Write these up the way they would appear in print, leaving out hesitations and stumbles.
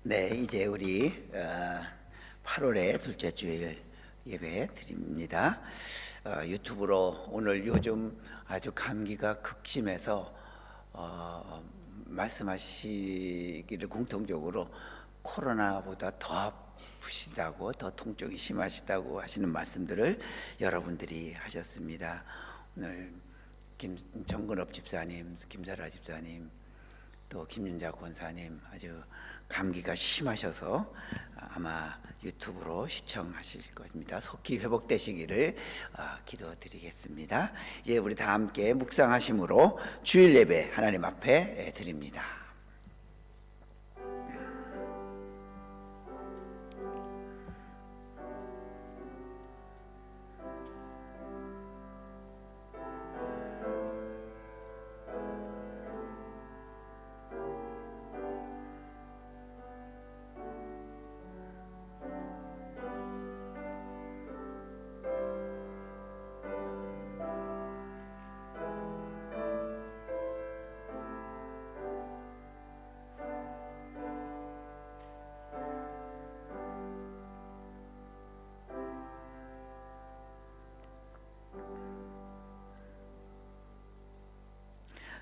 네, 이제 우리 8월의 둘째 주일 예배 드립니다. 유튜브로 오늘 요즘 아주 감기가 극심해서 말씀하시기를 공통적으로 코로나보다 더 아프시다고, 더 통증이 심하시다고 하시는 말씀들을 여러분들이 하셨습니다. 오늘 정근업 집사님, 김사라 집사님, 또 김윤자 권사님 아주 감기가 심하셔서 아마 유튜브로 시청하실 것입니다. 속히 회복되시기를 기도드리겠습니다. 이제 우리 다 함께 묵상하심으로 주일 예배 하나님 앞에 드립니다.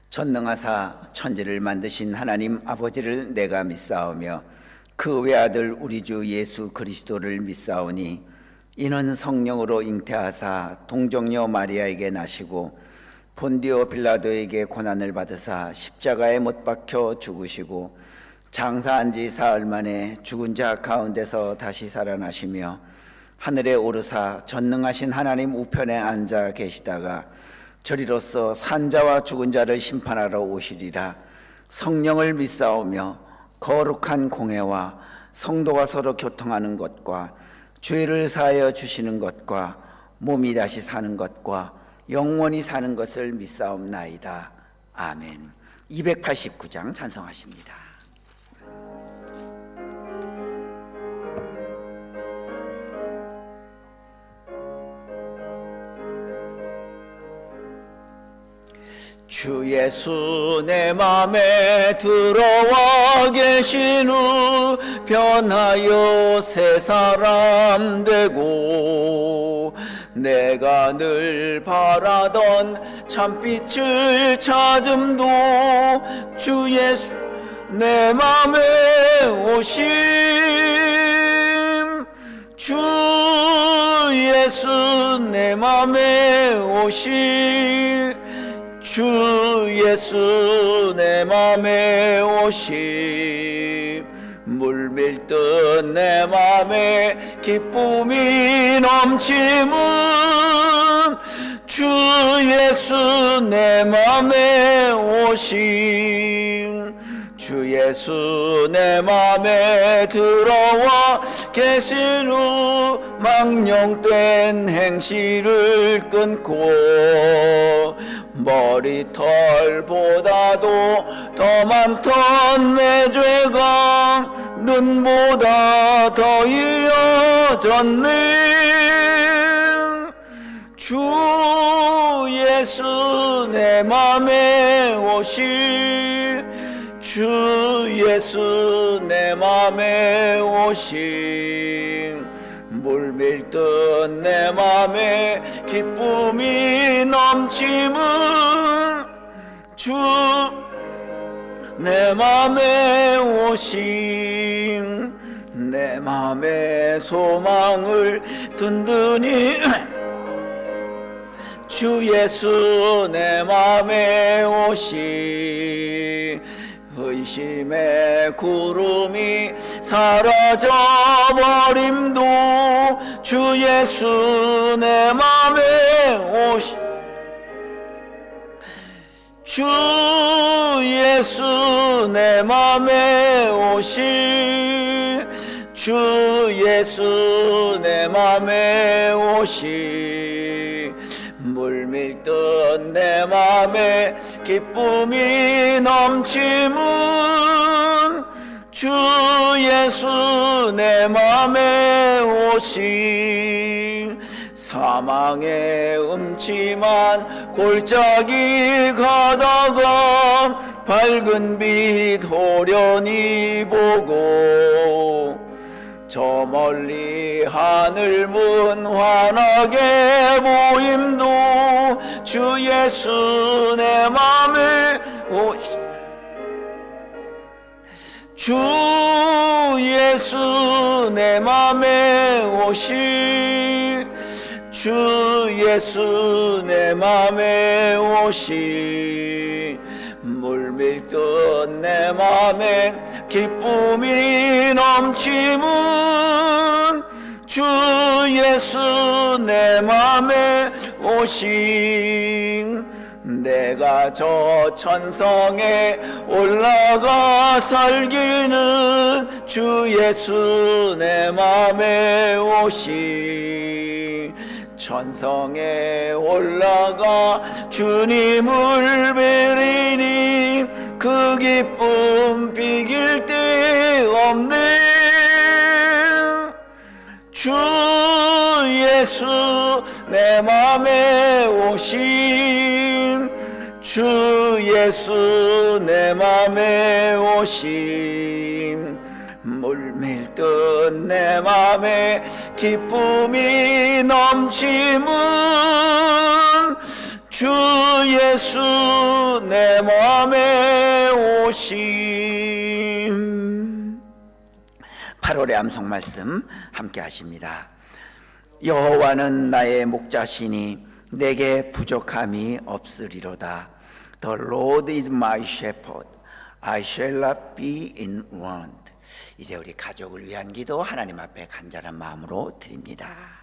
전능하사 천지를 만드신 하나님 아버지를 내가 믿사오며 그 외아들 우리 주 예수 그리스도를 믿사오니 이는 성령으로 잉태하사 동정녀 마리아에게 나시고 본디오 빌라도에게 고난을 받으사 십자가에 못 박혀 죽으시고 장사한 지 사흘 만에 죽은 자 가운데서 다시 살아나시며 하늘에 오르사 전능하신 하나님 우편에 앉아 계시다가 저리로서 산자와 죽은 자를 심판하러 오시리라. 성령을 믿사오며 거룩한 공회와 성도가 서로 교통하는 것과 죄를 사하여 주시는 것과 몸이 다시 사는 것과 영원히 사는 것을 믿사옵나이다. 아멘. 289장 찬송하십니다. 주 예수 내 맘에 들어와 계신 후 변하여 새 사람 되고 내가 늘 바라던 참빛을 찾음도 주 예수 내 맘에 오심 주 예수 내 맘에 오심 주 예수 내 맘에 오심 물밀듯 내 맘에 기쁨이 넘침은 주 예수 내 맘에 오심 주 예수 내 맘에 들어와 계신 후 망령된 행실을 끊고 머리털보다도 더 많던 내 죄가 눈보다 더 이어졌네 주 예수 내 맘에 오시 주 예수 내 맘에 오심 물밀듯 내 맘에 기쁨이 넘침은 주 내 맘에 오심 내 맘의 소망을 든든히 주 예수 내 맘에 오심 의심의 구름이 사라져 버림도 주 예수 내 맘에 오시 주 예수 내 맘에 오시 주 예수 내 맘에 오시 물밀듯 내 맘에 기쁨이 넘침은 주 예수 내 맘에 오심 사망의 음침한 골짜기 가다가 밝은 빛 호련히 보고 저 멀리 하늘 문 환하게 보임도 주 예수 내 맘에 주 예수 내 맘에 오시 주 예수 내 맘에 오시 물밀듯 내 맘에 기쁨이 넘치문 주 예수 내 맘에 오시 내가 저 천성에 올라가 살기는 주 예수 내 맘에 오시 천성에 올라가 주님을 뵈리니 그 기쁨 비길 데 없네 주 예수 내 맘에 오심 주 예수 내 맘에 오심 물밀듯 내 맘에 기쁨이 넘치문 주 예수 내 맘에 오심 8월의 암송 말씀 함께 하십니다. 여호와는 나의 목자시니 내게 부족함이 없으리로다. The Lord is my shepherd, I shall not be in want. 이제 우리 가족을 위한 기도 하나님 앞에 간절한 마음으로 드립니다.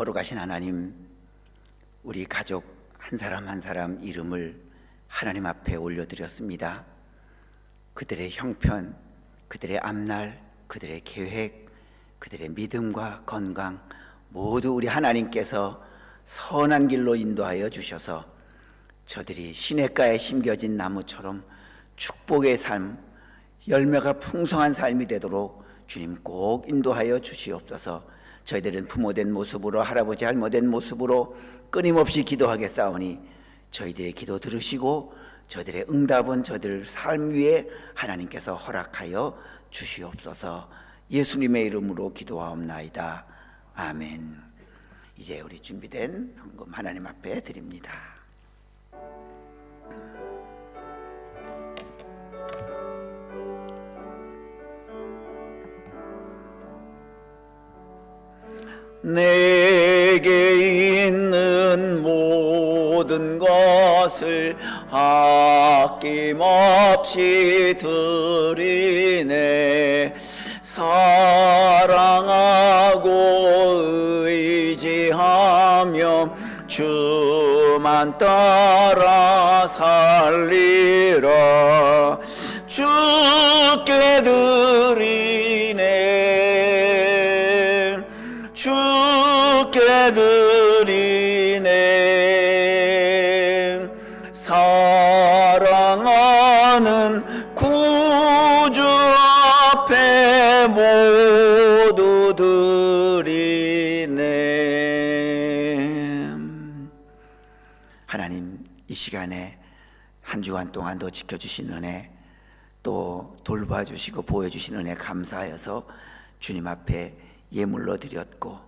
거룩하신 하나님, 우리 가족 한 사람 한 사람 이름을 하나님 앞에 올려드렸습니다. 그들의 형편, 그들의 앞날, 그들의 계획, 그들의 믿음과 건강 모두 우리 하나님께서 선한 길로 인도하여 주셔서 저들이 시냇가에 심겨진 나무처럼 축복의 삶, 열매가 풍성한 삶이 되도록 주님 꼭 인도하여 주시옵소서. 저희들은 부모된 모습으로, 할아버지 할머된 모습으로 끊임없이 기도하겠사오니 저희들의 기도 들으시고 저희들의 응답은 저희들 삶 위에 하나님께서 허락하여 주시옵소서. 예수님의 이름으로 기도하옵나이다. 아멘. 이제 우리 준비된 헌금 하나님 앞에 드립니다. 내게 있는 모든 것을 아낌없이 드리네. 사랑하고 의지하며 주만 따라 살리라. 주께 드리네. 주께 드리네. 사랑하는 구주 앞에 모두 드리네. 하나님, 이 시간에 한 주간 동안 더 지켜주신 은혜, 또 돌봐주시고 보여주신 은혜 감사하여서 주님 앞에 예물로 드렸고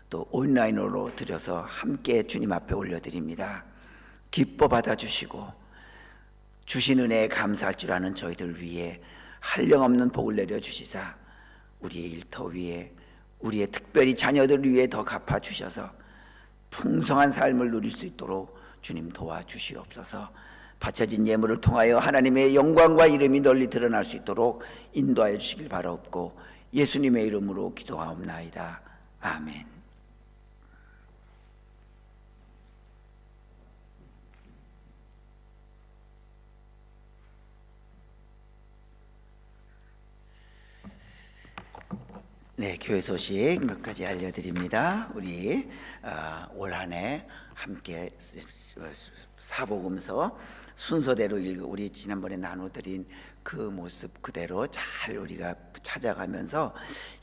또 온라인으로 드려서 함께 주님 앞에 올려드립니다. 기뻐 받아주시고 주신 은혜에 감사할 줄 아는 저희들 위해 한량없는 복을 내려주시사 우리의 일터 위에, 우리의 특별히 자녀들 위해 더 갚아주셔서 풍성한 삶을 누릴 수 있도록 주님 도와주시옵소서. 바쳐진 예물을 통하여 하나님의 영광과 이름이 널리 드러날 수 있도록 인도하여 주시길 바라옵고 예수님의 이름으로 기도하옵나이다. 아멘. 네, 교회 소식 몇 가지 알려드립니다. 우리 올 한 해 함께 사복음서 순서대로 우리 지난번에 나눠드린 그 모습 그대로 잘 우리가 찾아가면서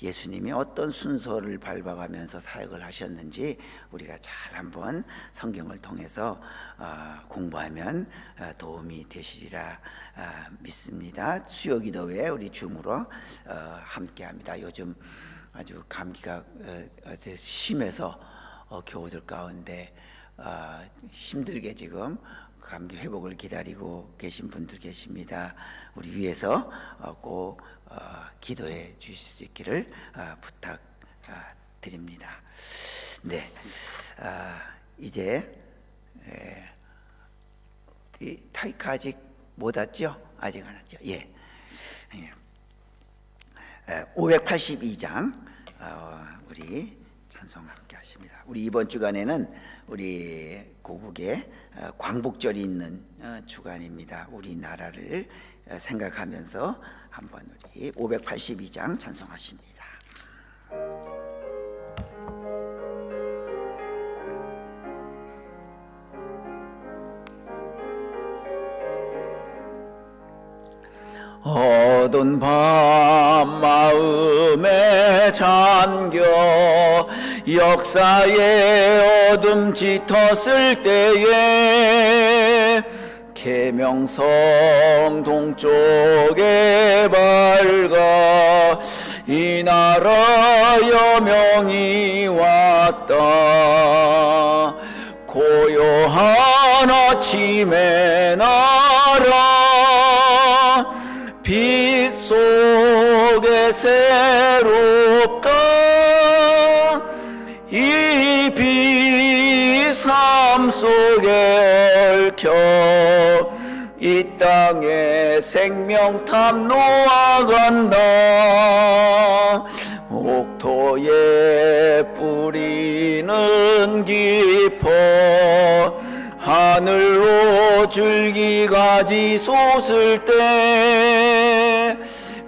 예수님이 어떤 순서를 밟아가면서 사역을 하셨는지 우리가 잘 한번 성경을 통해서 공부하면 도움이 되시리라 믿습니다. 수요기도회 우리 줌으로 함께합니다. 요즘 아주 감기가 심해서 교우들 가운데 힘들게 지금 감기 회복을 기다리고 계신 분들 계십니다. 우리 위해서 꼭 기도해 주실 수 있기를 부탁드립니다. 네, 이제 이 타이카 아직 못 왔죠? 아직 안 왔죠? 예. 582장 우리 찬송 함께 하십니다. 우리 이번 주간에는 우리 고국에 광복절이 있는 주간입니다. 우리나라를 생각하면서 한번 우리 582장 찬송하십니다. 어두운 밤 마음에 잠겨 역사의 어둠 짙었을 때에 계명성 동쪽에 밝아 이 나라 여명이 왔다. 고요한 아침의 나라 빛 속에 새롭다. 이 빛 삶 속에 얽혀 이 땅에 생명탑 놓아간다. 옥토에 뿌리는 깊어 하늘로 줄기가지 솟을 때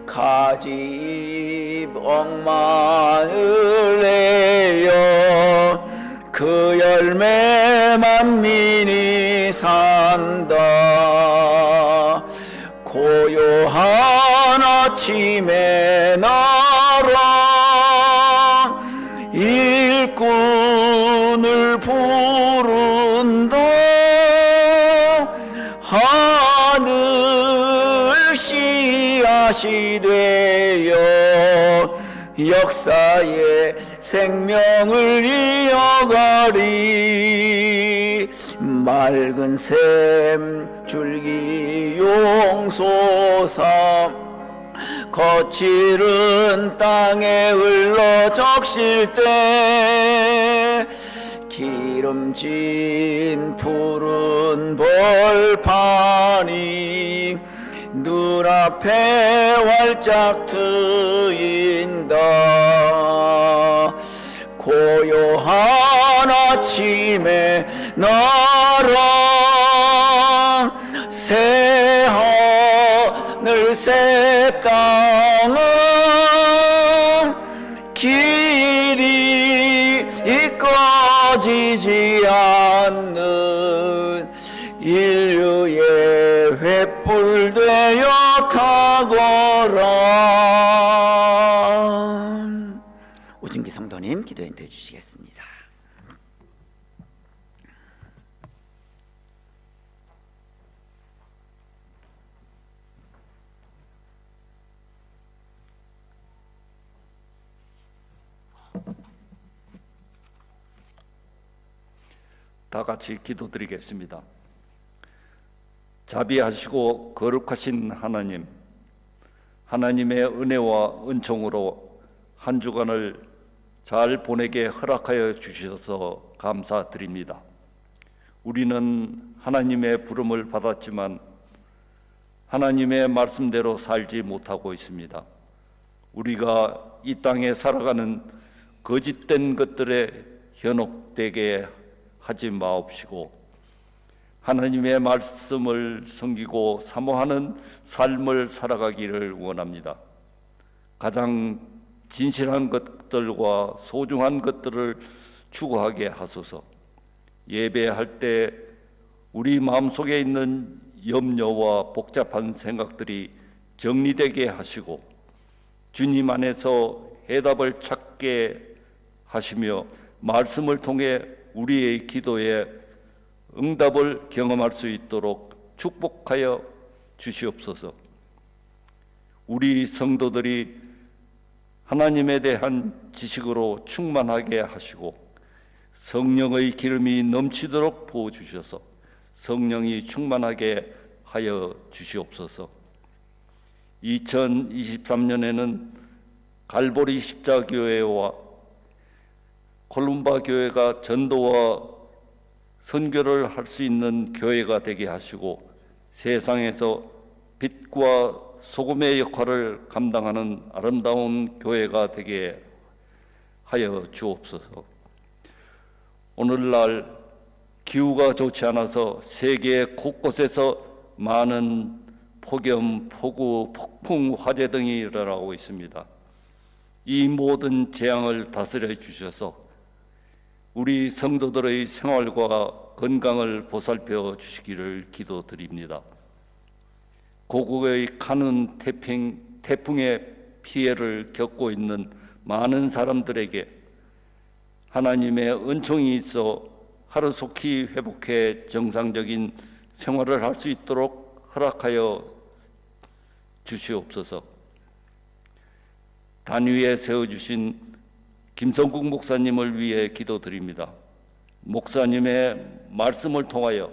가지잎 억만을 내어 그 열매 만민이 산다. 고요한 아침의 나라 일꾼을 부른다. 하늘 씨앗이 되어 역사의 생명을 이어가리. 맑은 샘 줄기 용솟아 거칠은 땅에 흘러 적실 때 기름진 푸른 벌판이 눈앞에 활짝 트인다. 고요한 아침에 나라 새 하늘 새 땅은 길이 꺼지지 않는 인류의 횃불 되어 타거라. 오준기 성도님 기도 인도해 주시겠습니다. 다 같이 기도드리겠습니다. 자비하시고 거룩하신 하나님, 하나님의 은혜와 은총으로 한 주간을 잘 보내게 허락하여 주셔서 감사드립니다. 우리는 하나님의 부름을 받았지만 하나님의 말씀대로 살지 못하고 있습니다. 우리가 이 땅에 살아가는 거짓된 것들에 현혹되게 하지 마옵시고 하나님의 말씀을 섬기고 사모하는 삶을 살아가기를 원합니다. 가장 진실한 것들과 소중한 것들을 추구하게 하소서. 예배할 때 우리 마음속에 있는 염려와 복잡한 생각들이 정리되게 하시고 주님 안에서 해답을 찾게 하시며 말씀을 통해 우리의 기도에 응답을 경험할 수 있도록 축복하여 주시옵소서. 우리 성도들이 하나님에 대한 지식으로 충만하게 하시고 성령의 기름이 넘치도록 부어주셔서 성령이 충만하게 하여 주시옵소서. 2023년에는 갈보리 십자교회와 콜룸바 교회가 전도와 선교를 할 수 있는 교회가 되게 하시고 세상에서 빛과 소금의 역할을 감당하는 아름다운 교회가 되게 하여 주옵소서. 오늘날 기후가 좋지 않아서 세계 곳곳에서 많은 폭염, 폭우, 폭풍, 화재 등이 일어나고 있습니다. 이 모든 재앙을 다스려 주셔서 우리 성도들의 생활과 건강을 보살펴 주시기를 기도드립니다. 고국의 가는 태풍의 피해를 겪고 있는 많은 사람들에게 하나님의 은총이 있어 하루속히 회복해 정상적인 생활을 할 수 있도록 허락하여 주시옵소서. 단위에 세워주신 김성국 목사님을 위해 기도드립니다. 목사님의 말씀을 통하여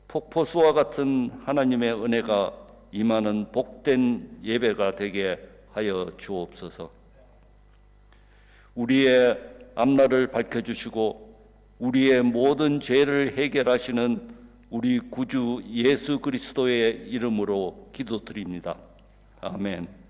폭포수와 같은 하나님의 은혜가 임하는 복된 예배가 되게 하여 주옵소서. 우리의 앞날을 밝혀주시고 우리의 모든 죄를 해결하시는 우리 구주 예수 그리스도의 이름으로 기도드립니다. 아멘.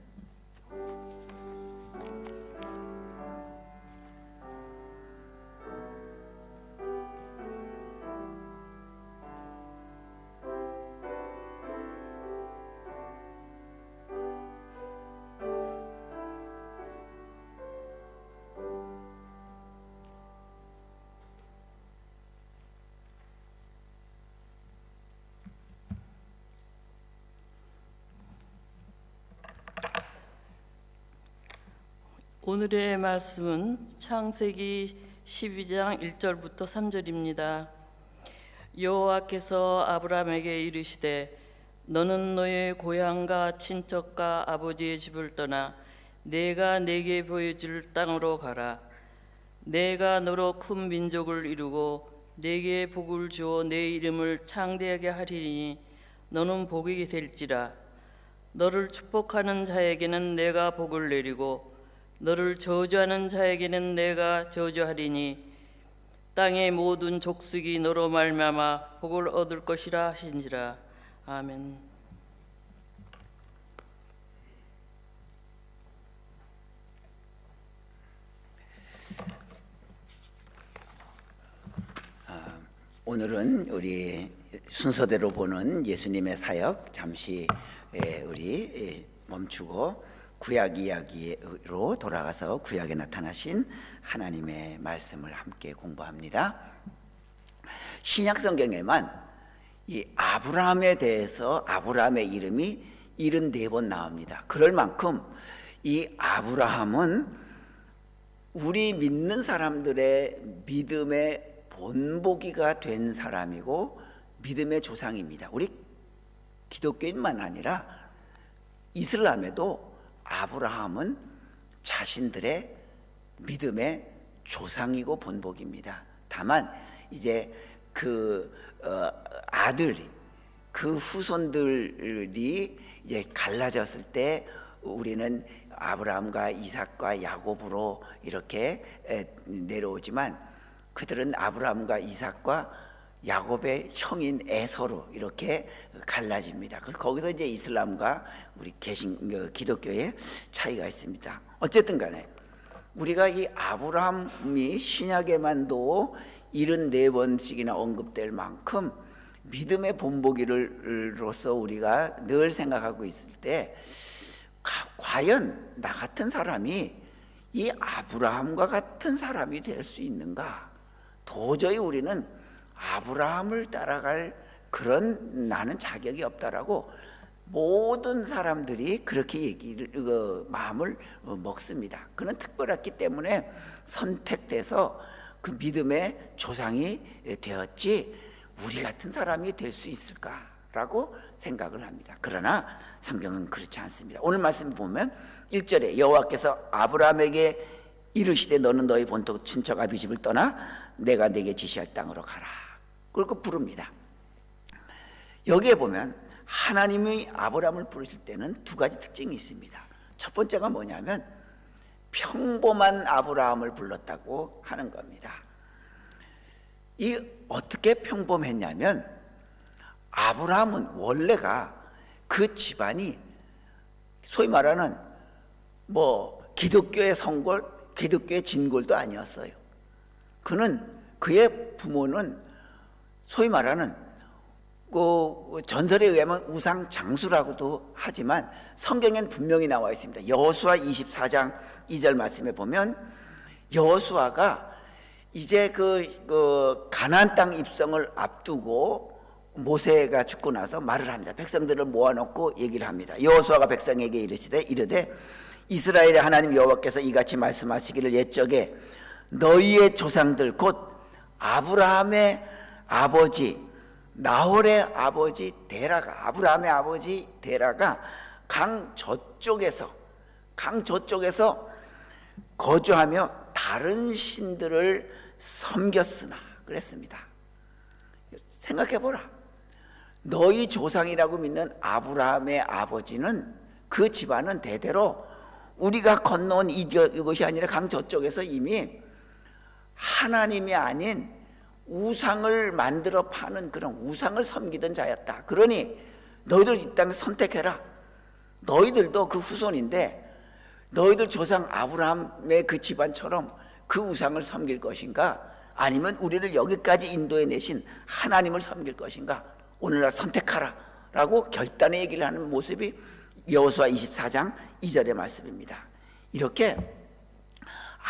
오늘의 말씀은 창세기 12장 1절부터 3절입니다. 여호와께서 아브라함에게 이르시되 너는 너의 고향과 친척과 아버지의 집을 떠나 내가 내게 보여줄 땅으로 가라. 내가 너로 큰 민족을 이루고 내게 복을 주어 내 이름을 창대하게 하리니 너는 복이 될지라. 너를 축복하는 자에게는 내가 복을 내리고 너를 저주하는 자에게는 내가 저주하리니 땅의 모든 족속이 너로 말미암아 복을 얻을 것이라 하신지라. 아멘. 오늘은 우리 순서대로 보는 예수님의 사역 잠시 우리 멈추고 구약 이야기로 돌아가서 구약에 나타나신 하나님의 말씀을 함께 공부합니다. 신약 성경에만 이 아브라함에 대해서 아브라함의 이름이 74번 나옵니다. 그럴 만큼 이 아브라함은 우리 믿는 사람들의 믿음의 본보기가 된 사람이고 믿음의 조상입니다. 우리 기독교인만 아니라 이슬람에도 아브라함은 자신들의 믿음의 조상이고 본보기입니다. 다만 이제 그 아들이 그 후손들이 이제 갈라졌을 때 우리는 아브라함과 이삭과 야곱으로 이렇게 내려오지만 그들은 아브라함과 이삭과 야곱의 형인 에서로 이렇게 갈라집니다. 거기서 이제 이슬람과 우리 기독교의 차이가 있습니다. 어쨌든 간에 우리가 이 아브라함이 신약에만도 74번씩이나 언급될 만큼 믿음의 본보기로서 우리가 늘 생각하고 있을 때 과연 나 같은 사람이 이 아브라함과 같은 사람이 될 수 있는가? 도저히 우리는 아브라함을 따라갈 그런 나는 자격이 없다라고 모든 사람들이 그렇게 마음을 먹습니다. 그는 특별했기 때문에 선택돼서 그 믿음의 조상이 되었지 우리 같은 사람이 될 수 있을까라고 생각을 합니다. 그러나 성경은 그렇지 않습니다. 오늘 말씀 보면 1절에 여호와께서 아브라함에게 이르시되 너는 너희 본토 친척 아비 집을 떠나 내가 네게 지시할 땅으로 가라. 그리고 부릅니다. 여기에 보면 하나님이 아브라함을 부르실 때는 두 가지 특징이 있습니다. 첫 번째가 뭐냐면 평범한 아브라함을 불렀다고 하는 겁니다. 이 어떻게 평범했냐면 아브라함은 원래가 그 집안이 소위 말하는 기독교의 성골, 기독교의 진골도 아니었어요. 그의 부모는 소위 말하는 전설에 의하면 우상 장수라고도 하지만 성경엔 분명히 나와 있습니다. 여호수아 24장 2절 말씀에 보면 여호수아가 이제 가나안 땅 입성을 앞두고 모세가 죽고 나서 말을 합니다. 백성들을 모아놓고 얘기를 합니다. 여호수아가 백성에게 이르되 이스라엘의 하나님 여호와께서 이같이 말씀하시기를 옛적에 너희의 조상들 곧 아브라함의 아버지 나홀의 아버지 데라가 아브라함의 아버지 데라가 강 저쪽에서 거주하며 다른 신들을 섬겼으나 그랬습니다. 생각해보라. 너희 조상이라고 믿는 아브라함의 아버지는 그 집안은 대대로 우리가 건너온 이것이 아니라 강 저쪽에서 이미 하나님이 아닌 우상을 만들어 파는 그런 우상을 섬기던 자였다. 그러니 너희들 이 땅을 선택해라. 너희들도 그 후손인데 너희들 조상 아브라함의 그 집안처럼 그 우상을 섬길 것인가? 아니면 우리를 여기까지 인도해 내신 하나님을 섬길 것인가? 오늘날 선택하라 라고 결단의 얘기를 하는 모습이 여호수아 24장 2절의 말씀입니다. 이렇게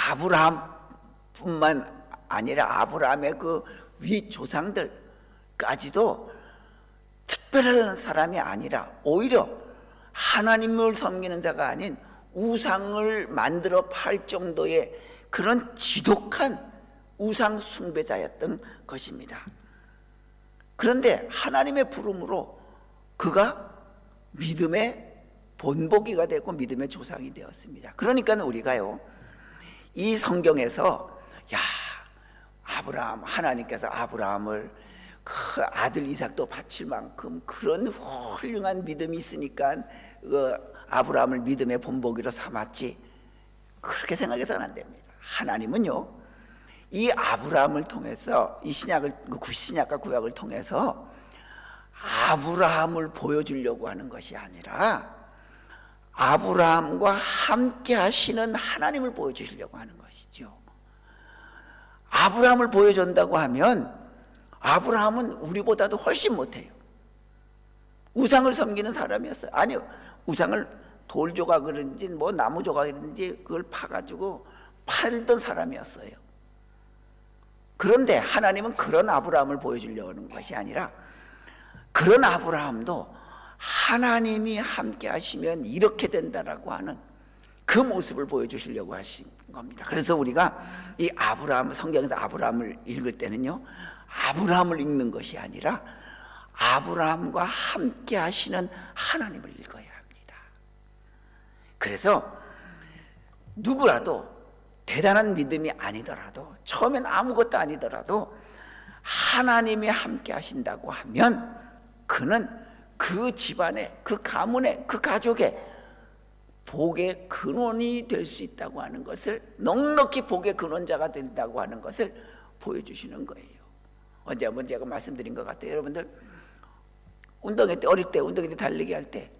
아브라함뿐만 아니라 아브라함의 그 위조상들까지도 특별한 사람이 아니라 오히려 하나님을 섬기는 자가 아닌 우상을 만들어 팔 정도의 그런 지독한 우상 숭배자였던 것입니다. 그런데 하나님의 부름으로 그가 믿음의 본보기가 되고 믿음의 조상이 되었습니다. 그러니까 우리가요 이 성경에서 하나님께서 아브라함을 그 아들 이삭도 바칠 만큼 그런 훌륭한 믿음이 있으니까 아브라함을 믿음의 본보기로 삼았지, 그렇게 생각해서는 안 됩니다. 하나님은요 이 아브라함을 통해서 이 신약을 신약과 구약을 통해서 아브라함을 보여주려고 하는 것이 아니라 아브라함과 함께 하시는 하나님을 보여주시려고 하는 것이죠. 아브라함을 보여준다고 하면 아브라함은 우리보다도 훨씬 못해요. 우상을 섬기는 사람이었어요. 아니요, 우상을 돌 조각이든지 뭐 나무 조각이든지 그걸 파가지고 팔던 사람이었어요. 그런데 하나님은 그런 아브라함을 보여주려고 하는 것이 아니라 그런 아브라함도 하나님이 함께 하시면 이렇게 된다라고 하는 그 모습을 보여주시려고 하신 겁니다. 그래서 우리가 이 아브라함, 성경에서 아브라함을 읽을 때는요, 아브라함을 읽는 것이 아니라 아브라함과 함께 하시는 하나님을 읽어야 합니다. 그래서 누구라도 대단한 믿음이 아니더라도, 처음엔 아무것도 아니더라도 하나님이 함께 하신다고 하면 그는 그 집안에, 그 가문에, 그 가족에 복의 근원이 될 수 있다고 하는 것을, 넉넉히 복의 근원자가 된다고 하는 것을 보여주시는 거예요. 언제 한번 제가 말씀드린 것 같아요. 여러분들 운동회 때, 어릴 때 운동회 때 달리기 할 때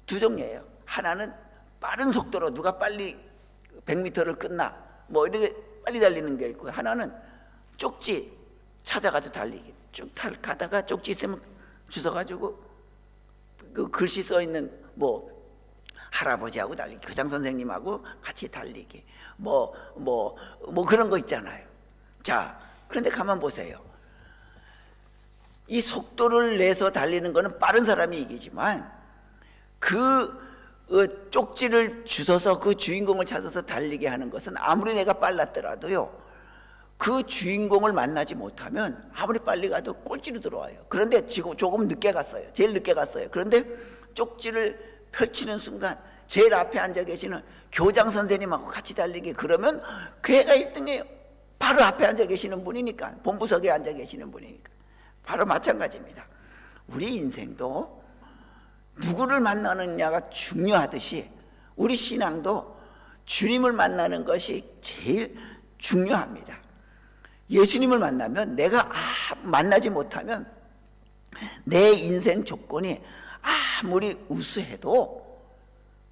두 종류예요. 하나는 빠른 속도로 누가 빨리 100m를 끝나 뭐 이렇게 빨리 달리는 게 있고, 하나는 쪽지 찾아가지고 달리기. 쭉 가다가 쪽지 있으면 주워가지고 그 글씨 써 있는 뭐 할아버지하고 달리기, 교장 선생님하고 같이 달리기, 뭐 그런 거 있잖아요. 자, 그런데 가만 보세요. 이 속도를 내서 달리는 거는 빠른 사람이 이기지만 그 쪽지를 주워서 그 주인공을 찾아서 달리게 하는 것은 아무리 내가 빨랐더라도요, 그 주인공을 만나지 못하면 아무리 빨리 가도 꼴찌로 들어와요. 그런데 지금 조금 늦게 갔어요. 제일 늦게 갔어요. 그런데 쪽지를 펼치는 순간 제일 앞에 앉아 계시는 교장 선생님하고 같이 달리기, 그러면 그 애가 1등이에요. 바로 앞에 앉아 계시는 분이니까, 본부석에 앉아 계시는 분이니까. 바로 마찬가지입니다. 우리 인생도 누구를 만나느냐가 중요하듯이 우리 신앙도 주님을 만나는 것이 제일 중요합니다. 예수님을 만나면, 내가 만나지 못하면 내 인생 조건이 아무리 우수해도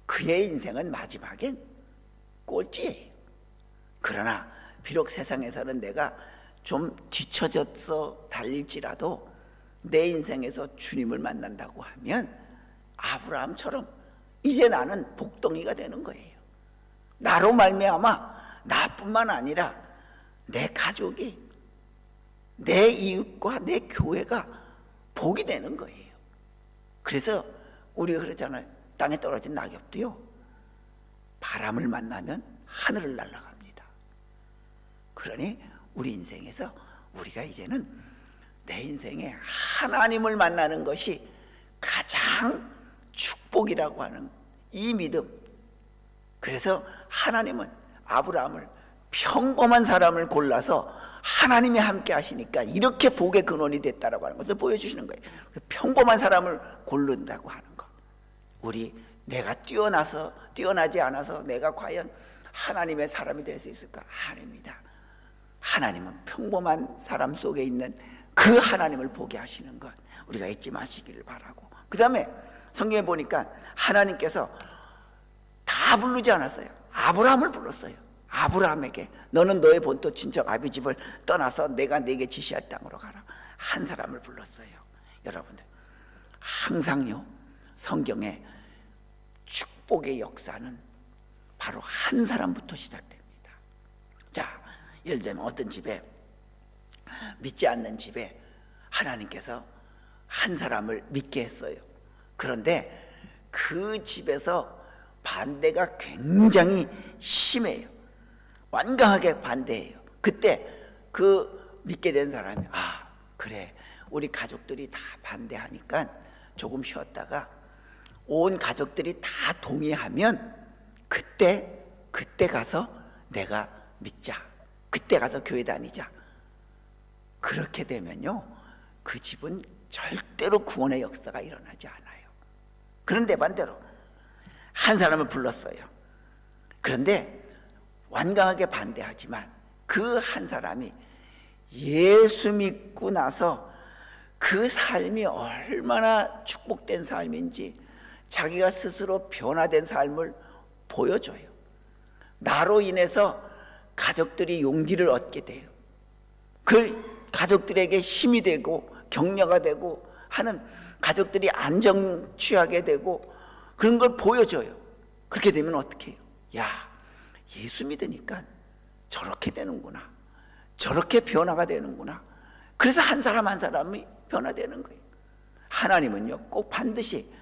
그의 인생은 마지막엔 꼴찌예요. 그러나 비록 세상에서는 내가 좀 뒤처져서 달릴지라도 내 인생에서 주님을 만난다고 하면 아브라함처럼 이제 나는 복덩이가 되는 거예요. 나로 말미암아 나뿐만 아니라 내 가족이, 내 이웃과 내 교회가 복이 되는 거예요. 그래서 우리가 그러잖아요. 땅에 떨어진 낙엽도요, 바람을 만나면 하늘을 날아갑니다. 그러니 우리 인생에서 우리가 이제는 내 인생에 하나님을 만나는 것이 가장 축복이라고 하는 이 믿음. 그래서 하나님은 아브라함을, 평범한 사람을 골라서 하나님이 함께 하시니까 이렇게 복의 근원이 됐다라고 하는 것을 보여주시는 거예요. 평범한 사람을 고른다고 하는 것. 내가 뛰어나지 않아서 내가 과연 하나님의 사람이 될 수 있을까? 아닙니다. 하나님은 평범한 사람 속에 있는 그 하나님을 보게 하시는 것, 우리가 잊지 마시기를 바라고. 그 다음에 성경에 보니까 하나님께서 다 부르지 않았어요. 아브라함을 불렀어요. 아브라함에게 너는 너의 본토 친척 아비 집을 떠나서 내가 네게 지시할 땅으로 가라. 한 사람을 불렀어요. 여러분들, 항상요, 성경에 축복의 역사는 바로 한 사람부터 시작됩니다. 자, 예를 들면 어떤 집에, 믿지 않는 집에 하나님께서 한 사람을 믿게 했어요. 그런데 그 집에서 반대가 굉장히 심해요. 완강하게 반대해요. 그때 그 믿게 된 사람이, 그래, 우리 가족들이 다 반대하니까 조금 쉬었다가 온 가족들이 다 동의하면 그때 가서 내가 믿자, 그때 가서 교회 다니자. 그렇게 되면요, 그 집은 절대로 구원의 역사가 일어나지 않아요. 그런데 반대로 한 사람을 불렀어요. 그런데 완강하게 반대하지만 그 한 사람이 예수 믿고 나서 그 삶이 얼마나 축복된 삶인지 자기가 스스로 변화된 삶을 보여줘요. 나로 인해서 가족들이 용기를 얻게 돼요. 그 가족들에게 힘이 되고 격려가 되고 하는, 가족들이 안정 취하게 되고 그런 걸 보여줘요. 그렇게 되면 어떻게 해요? 야, 예수 믿으니까 저렇게 되는구나, 저렇게 변화가 되는구나. 그래서 한 사람 한 사람이 변화되는 거예요. 하나님은요, 꼭 반드시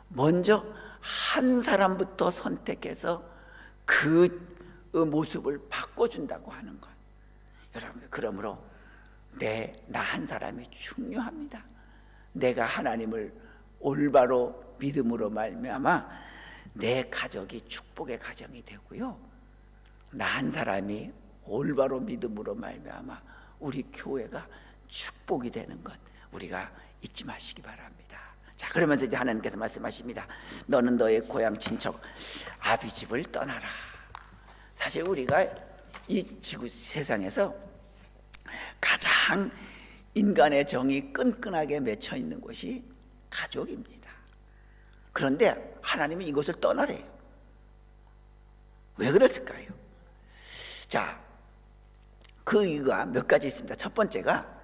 먼저 한 사람부터 선택해서 그 모습을 바꿔준다고 하는 것. 여러분, 그러므로 나 한 사람이 중요합니다. 내가 하나님을 올바로 믿음으로 말미암아 내 가족이 축복의 가정이 되고요, 나 한 사람이 올바로 믿음으로 말미암아 우리 교회가 축복이 되는 것, 우리가 잊지 마시기 바랍니다. 자, 그러면서 이제 하나님께서 말씀하십니다. 너는 너의 고향 친척 아비 집을 떠나라. 사실 우리가 이 지구 세상에서 가장 인간의 정이 끈끈하게 맺혀 있는 곳이 가족입니다. 그런데 하나님은 이곳을 떠나래요. 왜 그랬을까요? 자, 그 이유가 몇 가지 있습니다. 첫 번째가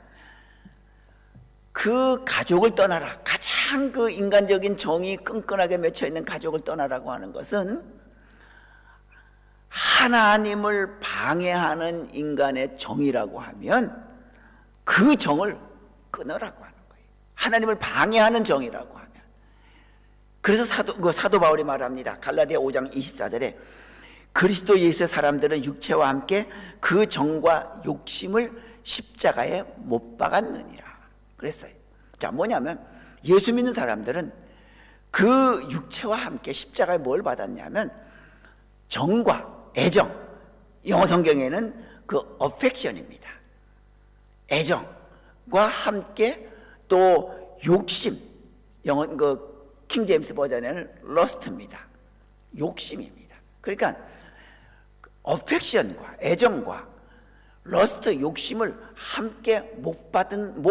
그 가족을 떠나라, 가장 그 인간적인 정이 끈끈하게 맺혀 있는 가족을 떠나라고 하는 것은 하나님을 방해하는 인간의 정이라고 하면 그 정을 끊으라고 하는 거예요. 하나님을 방해하는 정이라고 하면. 그래서 사도 바울이 말합니다. 갈라디아 5장 24절에 그리스도 예수의 사람들은 육체와 함께 그 정과 욕심을 십자가에 못 박았느니라 그랬어요. 자, 뭐냐면 예수 믿는 사람들은 그 육체와 함께 십자가에 뭘 받았냐면 정과 애정, 영어 성경에는 그 affection입니다. 애정과 함께 또 욕심, 영어 그 킹제임스 버전에는 lust입니다. 욕심입니다. 그러니까 affection과 애정과 lust, 욕심을 함께 못 받은,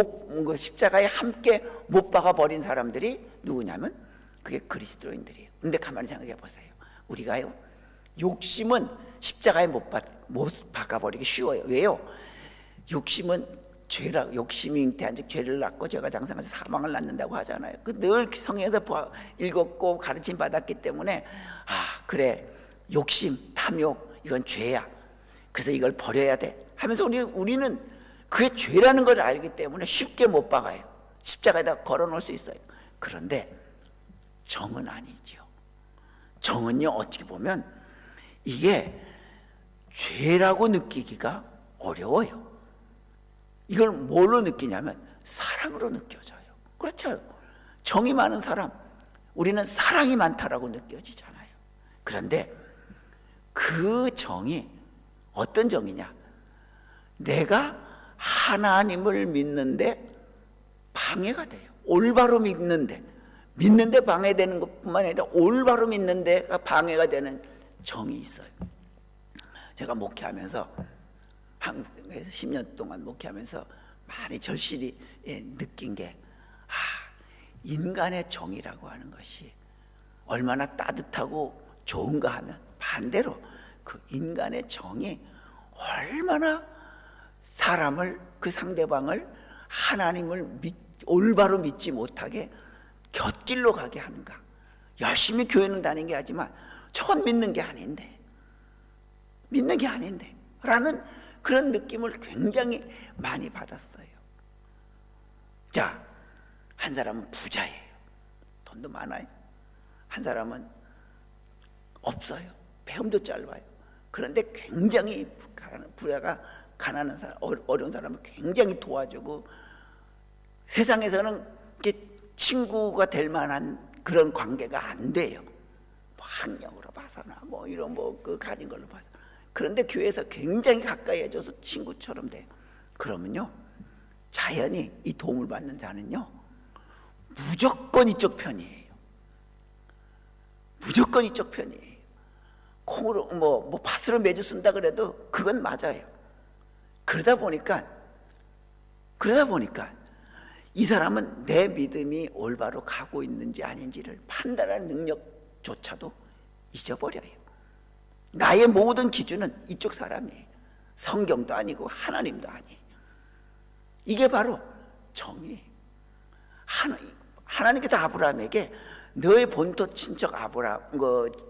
십자가에 함께 못 박아 버린 사람들이 누구냐면 그게 그리스도인들이에요. 근데 가만히 생각해 보세요. 우리가요, 욕심은 십자가에 못 박아버리기 쉬워요. 왜요? 욕심은 욕심이 잉태한 즉 죄를 낳고 죄가 장성해서 사망을 낳는다고 하잖아요. 늘 성경에서 읽었고 가르침 받았기 때문에 그래, 욕심, 탐욕 이건 죄야, 그래서 이걸 버려야 돼 하면서 우리는 그게 죄라는 걸 알기 때문에 쉽게 못 박아요. 십자가에다 걸어놓을 수 있어요. 그런데 정은 아니죠. 정은요, 어떻게 보면 이게 죄라고 느끼기가 어려워요. 이걸 뭘로 느끼냐면 사랑으로 느껴져요. 그렇죠? 정이 많은 사람, 우리는 사랑이 많다라고 느껴지잖아요. 그런데 그 정이 어떤 정이냐? 내가 하나님을 믿는데 방해가 돼요. 올바로 믿는데 방해되는 것뿐만 아니라 올바로 믿는 데가 방해가 되는 정이 있어요. 제가 목회하면서 한국에서 10년 동안 목회하면서 많이 절실히 느낀 게 인간의 정이라고 하는 것이 얼마나 따뜻하고 좋은가 하면 반대로 그 인간의 정이 얼마나 사람을, 그 상대방을 하나님을 올바로 믿지 못하게 곁길로 가게 하는가. 열심히 교회는 다니게 하지만 저건 믿는 게 아닌데 라는 그런 느낌을 굉장히 많이 받았어요. 자, 한 사람은 부자예요. 돈도 많아요. 한 사람은 없어요. 배움도 짧아요. 그런데 굉장히 부자가 가난한 사람, 어려운 사람을 굉장히 도와주고 세상에서는 친구가 될 만한 그런 관계가 안 돼요. 뭐 학력으로 봐서나 뭐 이런 그 가진 걸로 봐서. 그런데 교회에서 굉장히 가까이 해줘서 친구처럼 돼요. 그러면요, 자연히 이 도움을 받는 자는요 무조건 이쪽 편이에요. 무조건 이쪽 편이에요. 콩으로 뭐 밭으로 매주 쓴다 그래도 그건 맞아요. 그러다 보니까 이 사람은 내 믿음이 올바로 가고 있는지 아닌지를 판단할 능력조차도 잊어버려요. 나의 모든 기준은 이쪽 사람이에요. 성경도 아니고 하나님도 아니에요. 이게 바로 정의예요. 하나님께서 아브라함에게 너의 본토 친척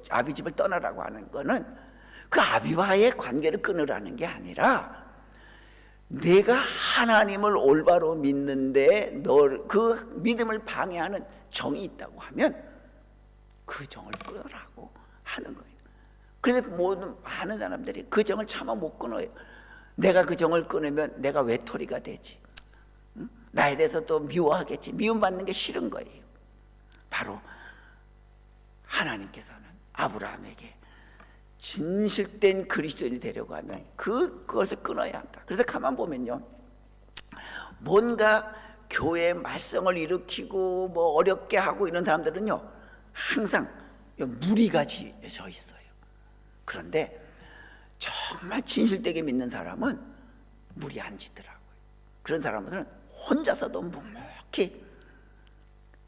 아비 집을 떠나라고 하는 거는 그 아비와의 관계를 끊으라는 게 아니라, 내가 하나님을 올바로 믿는데 그 믿음을 방해하는 정이 있다고 하면 그 정을 끊으라고 하는 거예요. 그런데 많은 사람들이 그 정을 차마 못 끊어요. 내가 그 정을 끊으면 내가 외톨이가 되지, 나에 대해서 또 미워하겠지, 미움받는 게 싫은 거예요. 바로 하나님께서는 아브라함에게 진실된 그리스도인이 되려고 하면 그것을 끊어야 한다. 그래서 가만 보면요, 뭔가 교회 말썽을 일으키고 뭐 어렵게 하고 이런 사람들은요 항상 무리가 지어져 있어요. 그런데 정말 진실되게 믿는 사람은 무리 안 지더라고요. 그런 사람들은 혼자서도 묵묵히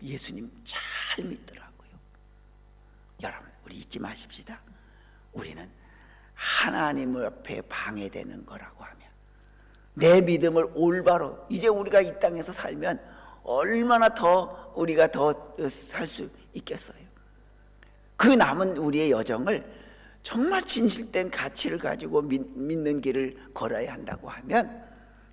예수님 잘 믿더라고요. 여러분, 우리 잊지 마십시다. 우리는 하나님 앞에 방해되는 거라고 하면, 내 믿음을 올바로, 이제 우리가 이 땅에서 살면 얼마나 더 우리가 더 살 수 있겠어요. 그 남은 우리의 여정을 정말 진실된 가치를 가지고 믿는 길을 걸어야 한다고 하면,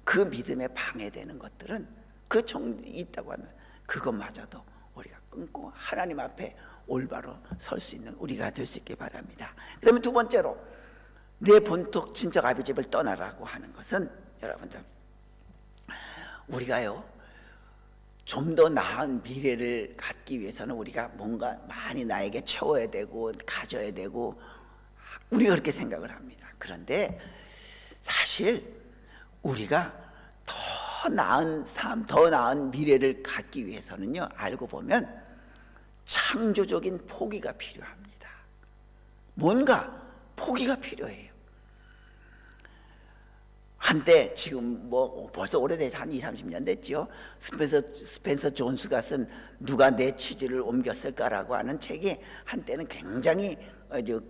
그 믿음에 방해되는 것들은, 그 정이 있다고 하면 그것마저도 우리가 끊고 하나님 앞에 올바로 설 수 있는 우리가 될 수 있기 바랍니다. 그 다음에 두 번째로, 내 본토 친척 아비 집을 떠나라고 하는 것은, 여러분들, 우리가요 좀 더 나은 미래를 갖기 위해서는 우리가 뭔가 많이 나에게 채워야 되고 가져야 되고, 우리가 그렇게 생각을 합니다. 그런데 사실 우리가 더 나은 삶, 더 나은 미래를 갖기 위해서는요, 알고 보면 창조적인 포기가 필요합니다. 뭔가 포기가 필요해요. 한때, 지금 뭐 벌써 오래돼서 한 20-30년 됐죠. 스펜서 존스가 쓴 누가 내 치즈를 옮겼을까라고 하는 책이 한때는 굉장히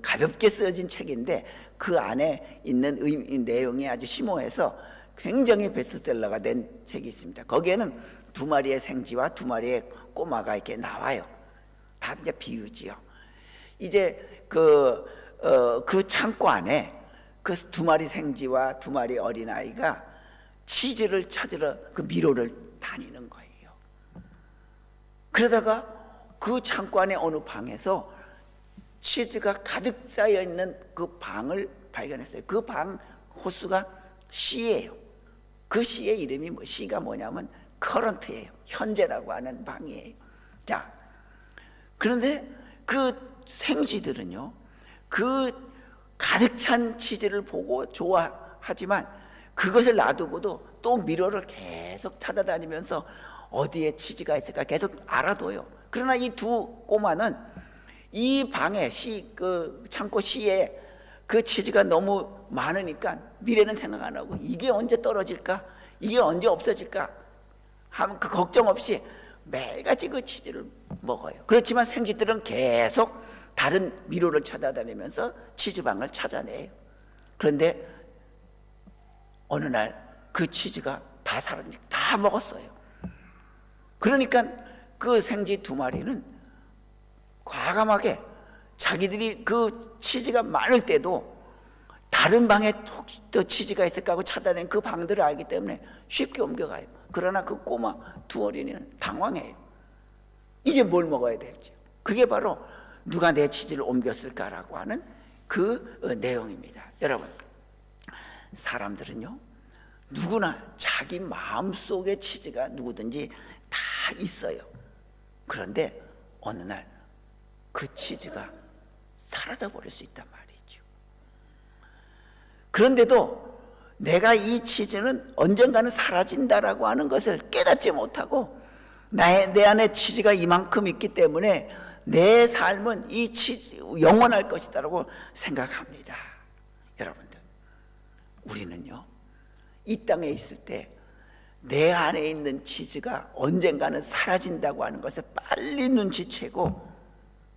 가볍게 쓰여진 책인데, 그 안에 있는 내용이 아주 심오해서 굉장히 베스트셀러가 된 책이 있습니다. 거기에는 두 마리의 생쥐와 두 마리의 꼬마가 이렇게 나와요. 다 이제 비유지요. 이제 그 창고 안에 그 두 마리 생쥐와 두 마리 어린아이가 치즈를 찾으러 그 미로를 다니는 거예요. 그러다가 그 창고 안에 어느 방에서 치즈가 가득 쌓여 있는 그 방을 발견했어요. 그 방 호수가 C예요. 그 C의 이름이 C가 뭐냐면 커런트예요. 현재라고 하는 방이에요. 자, 그런데 그 생쥐들은요, 그 가득 찬 치즈를 보고 좋아하지만 그것을 놔두고도 또 미로를 계속 찾아다니면서 어디에 치즈가 있을까 계속 알아둬요. 그러나 이 두 꼬마는 이 방에 그 창고 C에 그 치즈가 너무 많으니까 미래는 생각 안 하고, 이게 언제 떨어질까, 이게 언제 없어질까 하면 그 걱정 없이 매일같이 그 치즈를 먹어요. 그렇지만 생쥐들은 계속 다른 미로를 찾아다니면서 치즈방을 찾아내요. 그런데 어느 날 그 치즈가 다 먹었어요. 그러니까 그 생쥐 두 마리는 과감하게 자기들이 그 치즈가 많을 때도 다른 방에 혹시 더 치즈가 있을까 하고 찾아낸 그 방들을 알기 때문에 쉽게 옮겨가요. 그러나 그 꼬마 두 어린이는 당황해요. 이제 뭘 먹어야 될지. 그게 바로 누가 내 치즈를 옮겼을까라고 하는 그 내용입니다. 여러분, 사람들은요 누구나 자기 마음속에 치즈가 누구든지 다 있어요. 그런데 어느 날 그 치즈가 사라져 버릴 수 있단 말이죠. 그런데도 내가 이 치즈는 언젠가는 사라진다라고 하는 것을 깨닫지 못하고, 내 안에 치즈가 이만큼 있기 때문에 내 삶은 이 치즈 영원할 것이다라고 생각합니다. 여러분들, 우리는요 이 땅에 있을 때 내 안에 있는 치즈가 언젠가는 사라진다고 하는 것을 빨리 눈치채고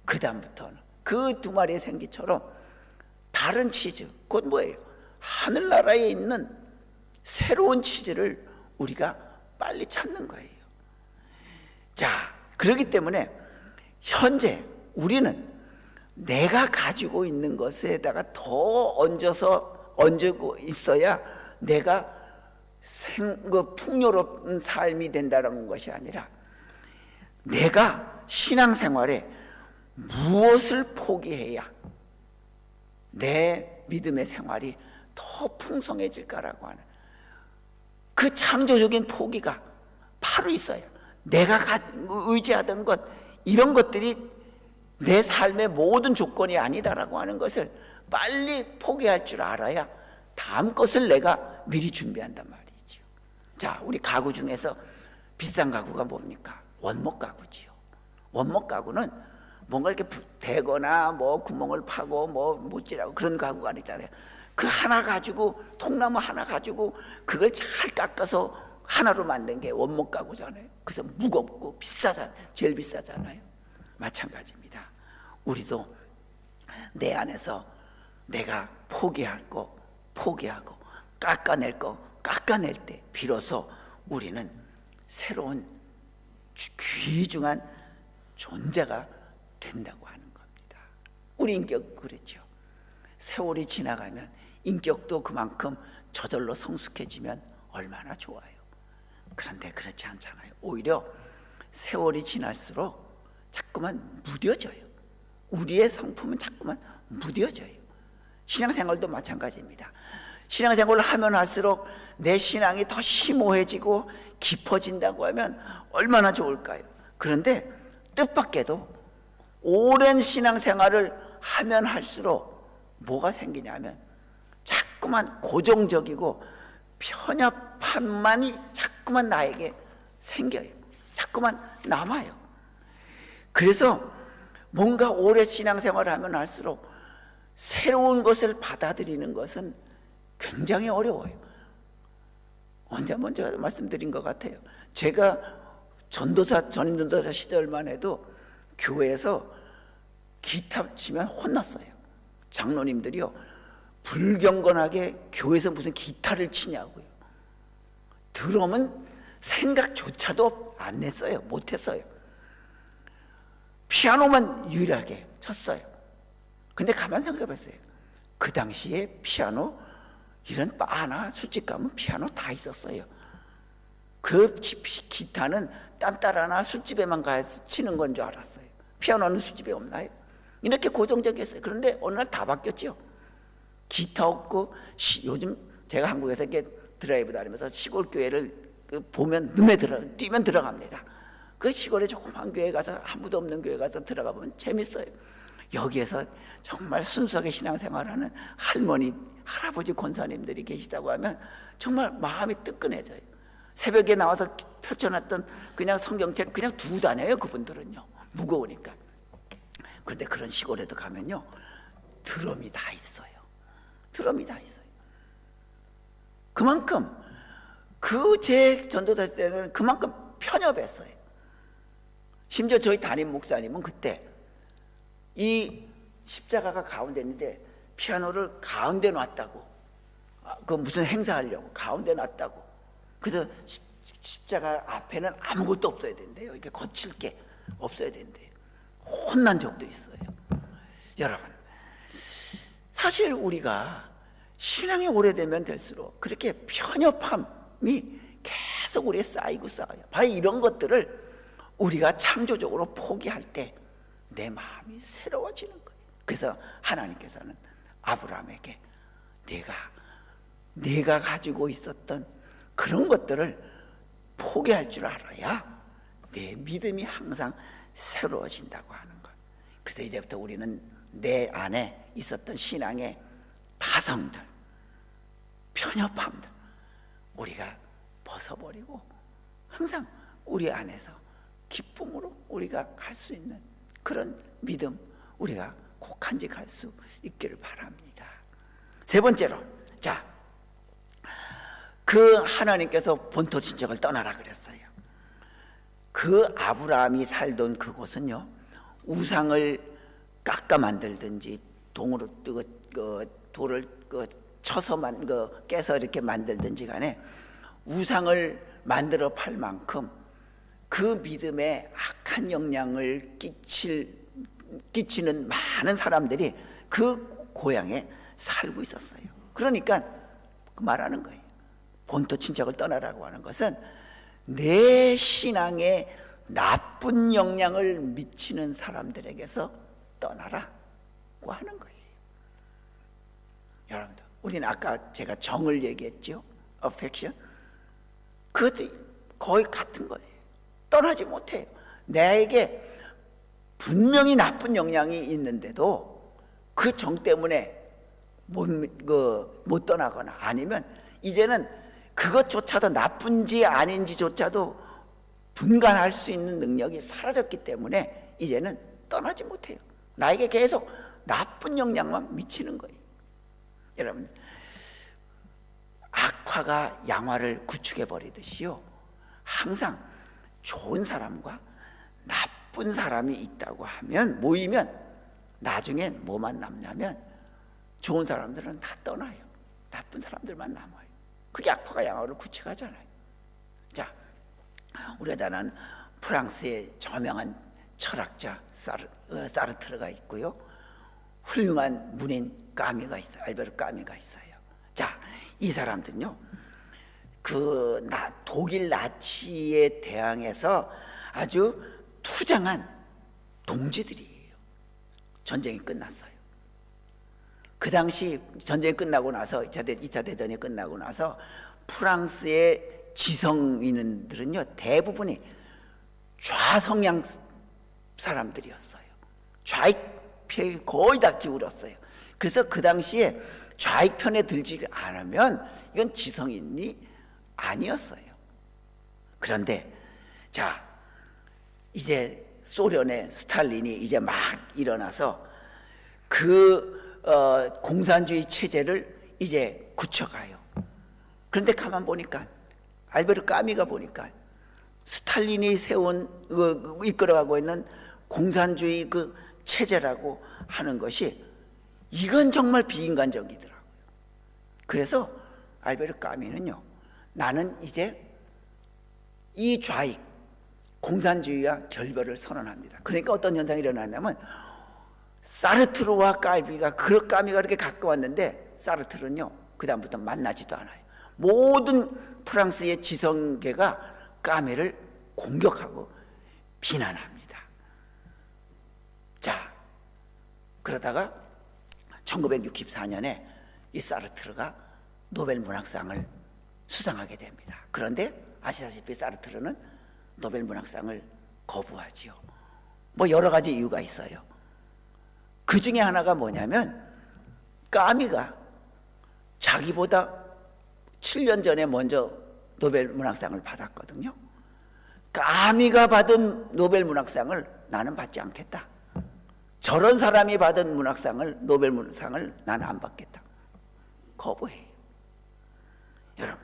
그 다음부터는 그 두 마리의 생기처럼 다른 치즈, 그건 뭐예요? 하늘나라에 있는 새로운 치즈를 우리가 빨리 찾는 거예요. 자, 그렇기 때문에 현재 우리는 내가 가지고 있는 것에다가 더 얹고 있어야 내가 풍요로운 삶이 된다는 것이 아니라 내가 신앙생활에 무엇을 포기해야 내 믿음의 생활이 더 풍성해질까라고 하는 그 창조적인 포기가 바로 있어요. 내가 의지하던 것, 이런 것들이 내 삶의 모든 조건이 아니다라고 하는 것을 빨리 포기할 줄 알아야 다음 것을 내가 미리 준비한단 말이죠. 자, 우리 가구 중에서 비싼 가구가 뭡니까? 원목 가구지요. 원목 가구는 뭔가 이렇게 대거나 뭐 구멍을 파고 뭐 못질하고 그런 가구가 아니잖아요. 그 하나 가지고, 통나무 하나 가지고 그걸 잘 깎아서 하나로 만든 게 원목 가구잖아요. 그래서 무겁고 비싸잖아요. 제일 비싸잖아요. 마찬가지입니다. 우리도 내 안에서 내가 포기할 거 포기하고 깎아낼 거 깎아낼 때 비로소 우리는 새로운 귀중한 존재가 된다고 하는 겁니다. 우리 인격 그렇죠. 세월이 지나가면 인격도 그만큼 저절로 성숙해지면 얼마나 좋아요. 그런데 그렇지 않잖아요. 오히려 세월이 지날수록 자꾸만 무뎌져요. 우리의 성품은 자꾸만 무뎌져요. 신앙생활도 마찬가지입니다. 신앙생활을 하면 할수록 내 신앙이 더 심오해지고 깊어진다고 하면 얼마나 좋을까요? 그런데 뜻밖에도 오랜 신앙생활을 하면 할수록 뭐가 생기냐면 자꾸만 고정적이고 편협함만이 자꾸만 나에게 생겨요. 자꾸만 남아요. 그래서 뭔가 오래 신앙생활을 하면 할수록 새로운 것을 받아들이는 것은 굉장히 어려워요. 언제 먼저 말씀드린 것 같아요. 제가 전도사 시절만 해도 교회에서 기타 치면 혼났어요. 장로님들이요, 불경건하게 교회에서 무슨 기타를 치냐고요. 드럼은 생각조차도 안 냈어요. 못했어요. 피아노만 유일하게 쳤어요. 근데 가만 생각해 봤어요. 그 당시에 피아노, 이런 바나 술집 가면 피아노 다 있었어요. 그 기타는 딴따라나 술집에만 가서 치는 건 줄 알았어요. 피아노는 술집에 없나요? 이렇게 고정적이었어요. 그런데 어느 날 다 바뀌었죠. 기타 없고, 요즘 제가 한국에서 이렇게 드라이브 다니면서 시골 교회를 보면 뛰면 들어갑니다. 그 시골에 조그만 교회 가서, 아무도 없는 교회 가서 들어가 보면 재밌어요. 여기에서 정말 순수하게 신앙생활하는 할머니, 할아버지 권사님들이 계시다고 하면 정말 마음이 뜨끈해져요. 새벽에 나와서 펼쳐놨던 그냥 성경책 그냥 두고 다녀요. 그분들은요, 무거우니까. 그런데 그런 시골에도 가면요, 드럼이 다 있어요. 드럼이 다 있어요. 그만큼 제 전도사 때는 그만큼 편협했어요. 심지어 저희 담임 목사님은 그때 이 십자가가 가운데 있는데 피아노를 가운데 놨다고, 그 무슨 행사하려고 가운데 놨다고. 그래서 십자가 앞에는 아무것도 없어야 된대요. 이렇게 거칠 게 없어야 된대요. 혼난 적도 있어요. 여러분, 사실 우리가 신앙이 오래되면 될수록 그렇게 편협함이 계속 우리에 쌓이고 쌓여요. 바로 이런 것들을 우리가 창조적으로 포기할 때 내 마음이 새로워지는 거예요. 그래서 하나님께서는 아브라함에게 내가 가지고 있었던 그런 것들을 포기할 줄 알아야 내 믿음이 항상 새로워진다고 하는 것. 그래서 이제부터 우리는 내 안에 있었던 신앙의 다성들, 편협함들 우리가 벗어버리고 항상 우리 안에서 기쁨으로 우리가 갈 수 있는 그런 믿음, 우리가 꼭 간직할 수 있기를 바랍니다. 세 번째로, 자, 그 그 하나님께서 본토 친척을 떠나라 그랬어요. 그 아브라함이 살던 그곳은요, 우상을 깎아 만들든지 동으로 돌을 쳐서만 깨서 이렇게 만들든지 간에 우상을 만들어 팔 만큼 그 믿음에 악한 영향을 끼치는 많은 사람들이 그 고향에 살고 있었어요. 그러니까 그 말하는 거예요. 본토 친척을 떠나라고 하는 것은 내 신앙에 나쁜 영향을 미치는 사람들에게서 떠나라고 하는 거예요. 여러분들, 우리는 아까 제가 정을 얘기했죠. affection. 그것도 거의 같은 거예요. 떠나지 못해요. 나에게 분명히 나쁜 영향이 있는데도 그 정 때문에 못 떠나거나, 아니면 이제는 그것조차도 나쁜지 아닌지조차도 분간할 수 있는 능력이 사라졌기 때문에 이제는 떠나지 못해요. 나에게 계속 나쁜 영향만 미치는 거예요. 여러분, 악화가 양화를 구축해 버리듯이요, 항상 좋은 사람과 나쁜 사람이 있다고 하면, 모이면 나중엔 뭐만 남냐면 좋은 사람들은 다 떠나요. 나쁜 사람들만 남아요. 그게 악화가 양화를 구축하잖아요. 자, 우리나라는 프랑스의 저명한 철학자 사르트르가 있고요, 훌륭한 문인 까미가 있어요. 알베르 까미가 있어요. 자, 이 사람들은요, 독일 나치에 대항해서 아주 투쟁한 동지들이에요. 전쟁이 끝났어요. 그 당시 전쟁이 끝나고 나서 2차 대전이 끝나고 나서 프랑스의 지성인들은요, 대부분이 좌성향 사람들이었어요. 좌익편에 거의 다 기울었어요. 그래서 그 당시에 좌익편에 들지 않으면 이건 지성인이 아니었어요. 그런데 자, 이제 소련의 스탈린이 이제 막 일어나서 공산주의 체제를 이제 굳혀가요. 그런데 가만 보니까, 알베르 까미가 보니까 스탈린이 세운 이끌어가고 있는 공산주의 그 체제라고 하는 것이 이건 정말 비인간적이더라고요. 그래서 알베르 까미는요, 나는 이제 이 좌익 공산주의와 결별을 선언합니다. 그러니까 어떤 현상이 일어났냐면, 사르트르와 까미가 그렇게 가까웠는데 사르트르는요, 그 다음부터 만나지도 않아요. 모든 프랑스의 지성계가 까미를 공격하고 비난합니다. 자, 그러다가 1964년에 이 사르트르가 노벨 문학상을 수상하게 됩니다. 그런데 아시다시피 사르트르는 노벨 문학상을 거부하지요. 뭐 여러 가지 이유가 있어요. 그 중에 하나가 뭐냐면, 까미가 자기보다 7년 전에 먼저 노벨 문학상을 받았거든요. 까미가 받은 노벨 문학상을 나는 받지 않겠다. 저런 사람이 받은 노벨 문학상을 나는 안 받겠다. 거부해요. 여러분,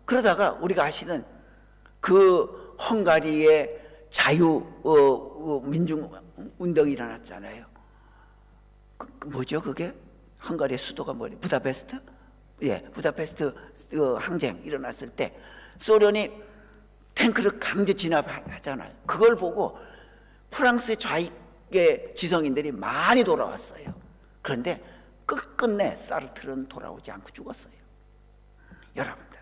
그러다가 우리가 아시는 그 헝가리의 민중 운동이 일어났잖아요. 뭐죠 그게? 헝가리의 수도가 뭐예요? 부다페스트? 예, 부다페스트 항쟁 일어났을 때 소련이 탱크를 강제 진압하잖아요. 그걸 보고 프랑스 좌익의 지성인들이 많이 돌아왔어요. 그런데 끝끝내 사르트르는 돌아오지 않고 죽었어요. 여러분들,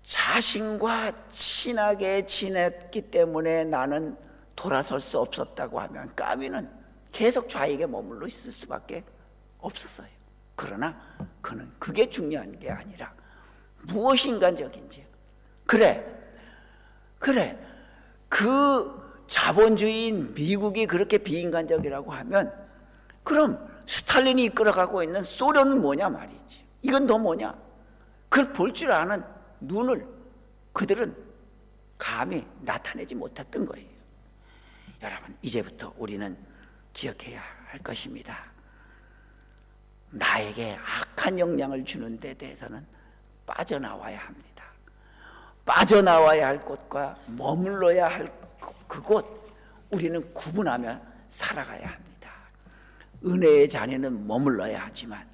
자신과 친하게 지냈기 때문에 나는 돌아설 수 없었다고 하면, 까미는 계속 좌익에 머물러 있을 수밖에 없었어요. 그러나 그는 그게 중요한 게 아니라 무엇이 인간적인지, 그래 그 자본주의인 미국이 그렇게 비인간적이라고 하면, 그럼 스탈린이 이끌어가고 있는 소련은 뭐냐 말이지. 이건 더 뭐냐. 그걸 볼 줄 아는 눈을 그들은 감히 나타내지 못했던 거예요. 여러분, 이제부터 우리는 기억해야 할 것입니다. 나에게 악한 악한 영향을 주는 데 대해서는 빠져나와야 합니다. 빠져나와야 할 곳과 머물러야 할 그곳, 우리는 구분하며 살아가야 합니다. 은혜의 자리는 머물러야 하지만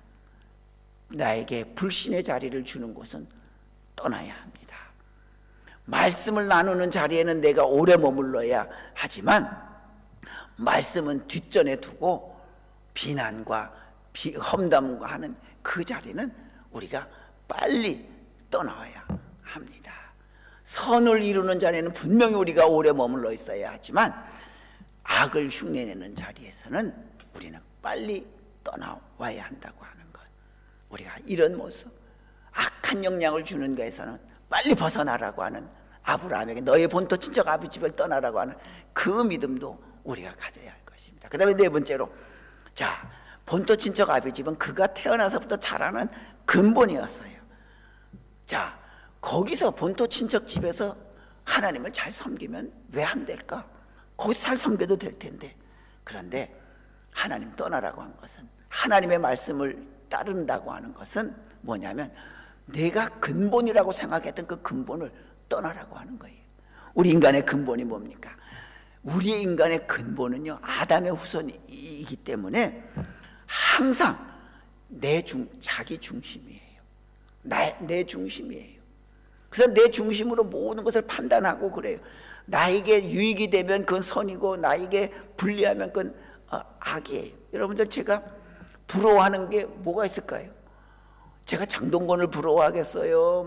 나에게 불신의 자리를 주는 곳은 떠나야 합니다. 말씀을 나누는 자리에는 내가 오래 머물러야 하지만 말씀은 뒷전에 두고 비난과 험담과 하는 그 자리는 우리가 빨리 떠나야 합니다. 선을 이루는 자리에는 분명히 우리가 오래 머물러 있어야 하지만 악을 흉내내는 자리에서는 우리는 빨리 떠나와야 한다고 하는 것. 우리가 이런 모습, 악한 영향을 주는 것에서는 빨리 벗어나라고 하는 아브라함에게 너의 본토 친척 아비 집을 떠나라고 하는 그 믿음도 우리가 가져야 할 것입니다. 그 다음에 네 번째로, 자, 본토 친척 아비 집은 그가 태어나서부터 자라는 근본이었어요. 자, 거기서 본토 친척 집에서 하나님을 잘 섬기면 왜 안 될까? 거기서 잘 섬겨도 될 텐데. 그런데 하나님 떠나라고 한 것은, 하나님의 말씀을 따른다고 하는 것은 뭐냐면 내가 근본이라고 생각했던 그 근본을 떠나라고 하는 거예요. 우리 인간의 근본이 뭡니까? 우리의 인간의 근본은요, 아담의 후손이기 때문에 항상 자기 중심이에요. 내 중심이에요. 그래서 내 중심으로 모든 것을 판단하고 그래요. 나에게 유익이 되면 그건 선이고 나에게 불리하면 그건 악이에요. 여러분들, 제가 부러워하는 게 뭐가 있을까요? 제가 장동건을 부러워하겠어요?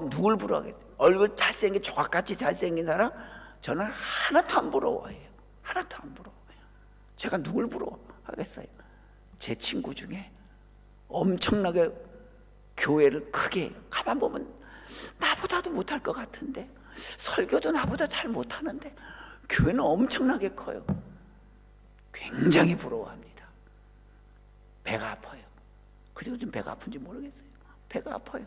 누굴 부러워하겠어요? 얼굴 잘생긴, 조각같이 잘생긴 사람? 저는 하나도 안 부러워해요. 하나도 안 부러워해요. 제가 누굴 부러워하겠어요? 제 친구 중에 엄청나게 교회를 크게 해요. 가만 보면 나보다도 못할 것 같은데, 설교도 나보다 잘 못하는데 교회는 엄청나게 커요. 굉장히 부러워합니다. 배가 아파요. 그래서 요즘 배가 아픈지 모르겠어요. 배가 아파요.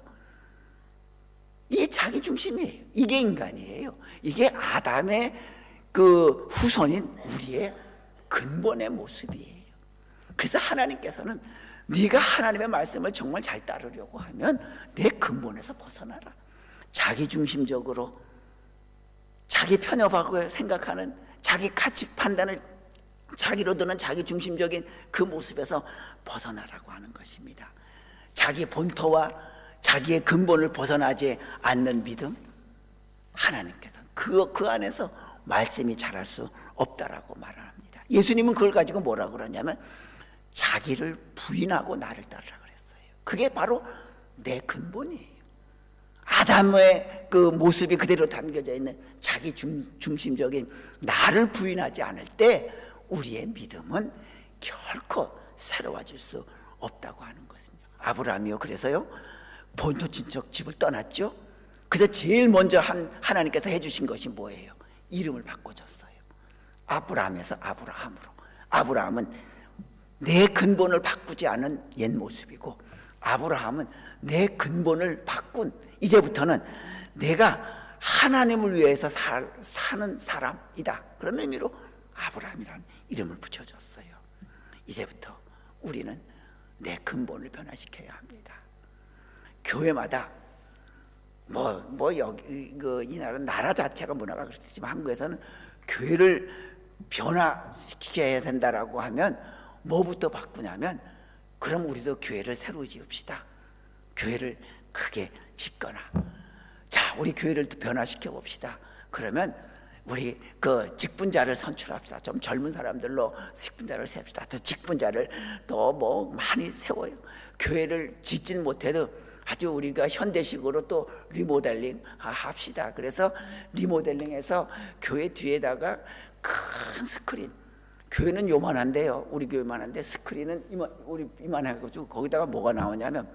이게 자기 중심이에요. 이게 인간이에요. 이게 아담의 그 후손인 우리의 근본의 모습이에요. 그래서 하나님께서는 네가 하나님의 말씀을 정말 잘 따르려고 하면 내 근본에서 벗어나라. 자기 중심적으로 자기 편협하고 생각하는, 자기 가치 판단을 자기로 드는 자기 중심적인 그 모습에서 벗어나라고 하는 것입니다. 자기 본토와 자기의 근본을 벗어나지 않는 믿음, 하나님께서 그 안에서 말씀이 자랄 수 없다라고 말을 합니다. 예수님은 그걸 가지고 뭐라고 그러냐면 자기를 부인하고 나를 따르라 그랬어요. 그게 바로 내 근본이에요. 아담의 그 모습이 그대로 담겨져 있는 자기 중심적인 나를 부인하지 않을 때 우리의 믿음은 결코 새로워질 수 없다고 하는 것입니다. 아브라함이요, 그래서요 본토 친척 집을 떠났죠. 그래서 제일 먼저 하나님께서 해주신 것이 뭐예요? 이름을 바꿔줬어요. 아브라함에서 아브라함으로. 아브라함은 내 근본을 바꾸지 않은 옛 모습이고, 아브라함은 내 근본을 바꾼, 이제부터는 내가 하나님을 위해서 사는 사람이다, 그런 의미로 아브라함이라는 이름을 붙여줬어요. 이제부터 우리는 내 근본을 변화시켜야 합니다. 교회마다 여기 이 나라 자체가 문화가 그렇지만 한국에서는 교회를 변화시켜야 된다라고 하면 뭐부터 바꾸냐면, 그럼 우리도 교회를 새로 지읍시다. 교회를 크게 짓거나, 자, 우리 교회를 변화시켜 봅시다. 그러면 우리 그 직분자를 선출합시다. 좀 젊은 사람들로 직분자를 세웁시다. 또 직분자를 또 많이 세워요. 교회를 짓지는 못해도 아주 우리가 현대식으로 또 리모델링 합시다. 그래서 리모델링해서 교회 뒤에다가 큰 스크린, 교회는 요만한데요, 우리 교회만한데 스크린은 이만해가지고 거기다가 뭐가 나오냐면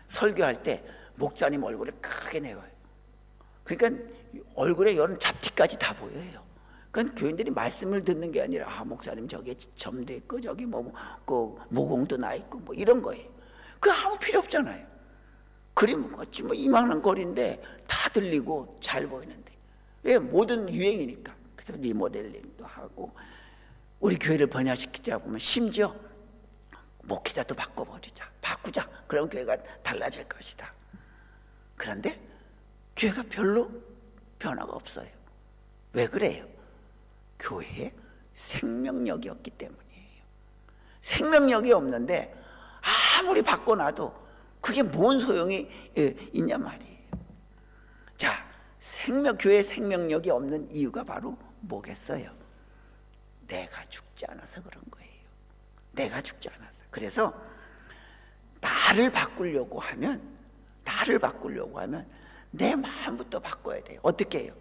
설교할 때 목사님 얼굴을 크게 내요. 그러니까 얼굴에 이런 잡티까지 다 보여요. 그러니까 교인들이 말씀을 듣는 게 아니라 목사님 저기 점도 있고 저기 그 모공도 나 있고 이런 거예요. 그 아무 필요 없잖아요. 그림 같이 이만한 거리인데 다 들리고 잘 보이는데, 왜? 모든 유행이니까. 그래서 리모델링도 하고 우리 교회를 번화시키자 보면 심지어 목회자도 바꿔버리자. 바꾸자. 그럼 교회가 달라질 것이다. 그런데 교회가 별로 변화가 없어요. 왜 그래요? 교회에 생명력이 없기 때문이에요. 생명력이 없는데 아무리 바꿔놔도 그게 뭔 소용이 있냐 말이에요. 자, 교회에 생명력이 없는 이유가 바로 뭐겠어요? 내가 죽지 않아서 그런 거예요. 내가 죽지 않아서. 그래서 나를 바꾸려고 하면 내 마음부터 바꿔야 돼요. 어떻게 해요?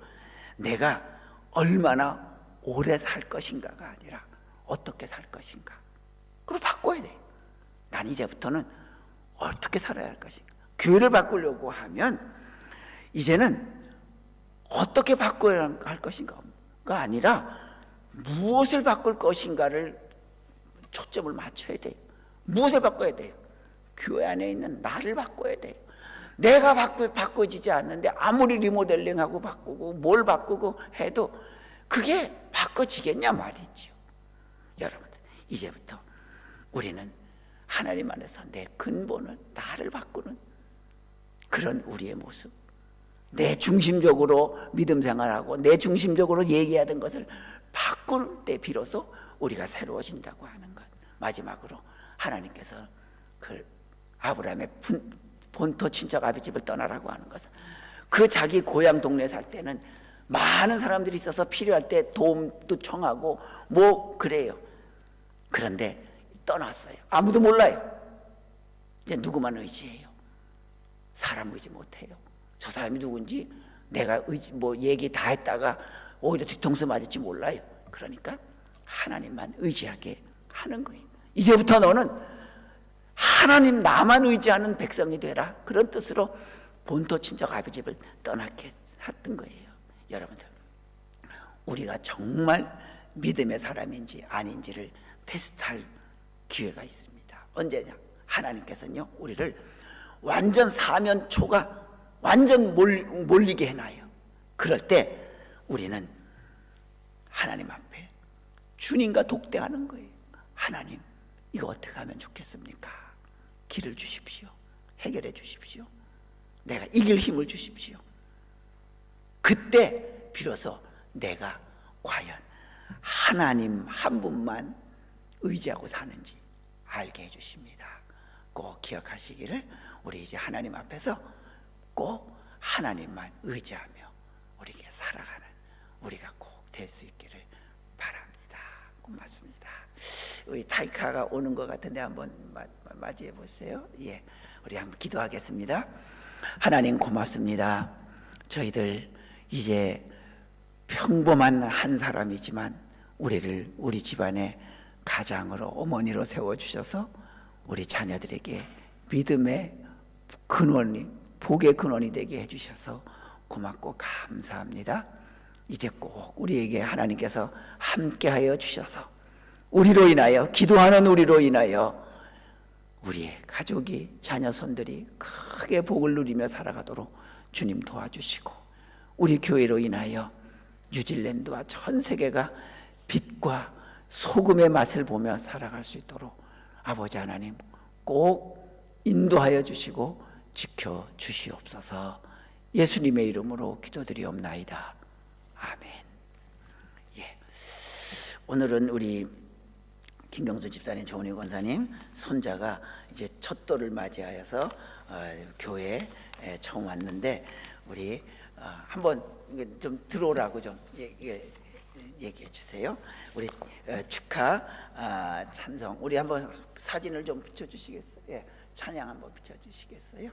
내가 얼마나 오래 살 것인가가 아니라 어떻게 살 것인가. 그걸 바꿔야 돼요. 난 이제부터는 어떻게 살아야 할 것인가. 교회를 바꾸려고 하면 이제는 어떻게 바꿔야 할 것인가가 아니라 무엇을 바꿀 것인가를 초점을 맞춰야 돼요. 무엇을 바꿔야 돼요? 교회 안에 있는 나를 바꿔야 돼요. 내가 바꿔지지 않는데 아무리 리모델링하고 바꾸고 뭘 바꾸고 해도 그게 바꿔지겠냐 말이죠. 여러분들, 이제부터 우리는 하나님 안에서 내 근본을, 나를 바꾸는 그런 우리의 모습, 내 중심적으로 믿음 생활하고 내 중심적으로 얘기하던 것을 바꿀 때 비로소 우리가 새로워진다고 하는 것. 마지막으로 하나님께서 그 아브라함의 본토 친척 아비 집을 떠나라고 하는 것은 그 자기 고향 동네에 살 때는 많은 사람들이 있어서 필요할 때 도움도 청하고 뭐 그래요. 그런데 떠났어요. 아무도 몰라요. 이제 누구만 의지해요? 사람 의지 못해요. 저 사람이 누군지 내가 얘기 다 했다가 오히려 뒤통수 맞을지 몰라요. 그러니까 하나님만 의지하게 하는 거예요. 이제부터 너는 하나님 나만 의지하는 백성이 되라. 그런 뜻으로 본토 친척 아비 집을 떠나게 했던 거예요. 여러분들, 우리가 정말 믿음의 사람인지 아닌지를 테스트할 기회가 있습니다. 언제냐? 하나님께서는요, 우리를 완전 사면초가 완전 몰리게 해놔요. 그럴 때 우리는 하나님 앞에 주님과 독대하는 거예요. 하나님, 이거 어떻게 하면 좋겠습니까? 길을 주십시오. 해결해 주십시오. 내가 이길 힘을 주십시오. 그때 비로소 내가 과연 하나님 한 분만 의지하고 사는지 알게 해주십니다. 꼭 기억하시기를, 우리 이제 하나님 앞에서 꼭 하나님만 의지하며 우리에게 살아가는 우리가 꼭 될 수 있기를 바랍니다. 고맙습니다. 우리 타이카가 오는 것 같은데 한번 맞이해 보세요. 예, 우리 한번 기도하겠습니다. 하나님 고맙습니다. 저희들 이제 평범한 한 사람이지만 우리를 우리 집안의 가장으로, 어머니로 세워주셔서 우리 자녀들에게 믿음의 근원이, 복의 근원이 되게 해주셔서 고맙고 감사합니다. 이제 꼭 우리에게 하나님께서 함께하여 주셔서 우리로 인하여, 기도하는 우리로 인하여 우리의 가족이, 자녀 손들이 크게 복을 누리며 살아가도록 주님 도와주시고, 우리 교회로 인하여 뉴질랜드와 전 세계가 빛과 소금의 맛을 보며 살아갈 수 있도록 아버지 하나님 꼭 인도하여 주시고 지켜 주시옵소서. 예수님의 이름으로 기도드리옵나이다. 아멘. 예. 오늘은 우리 김경수 집사님, 조은희 권사님 손자가 이제 첫 돌을 맞이하여서 교회에 처음 왔는데, 우리 한번 좀 들어오라고 좀 얘기해 주세요. 우리 축하 찬송, 우리 한번 사진을 좀 비춰주시겠어요? 예, 찬양 한번 비춰주시겠어요?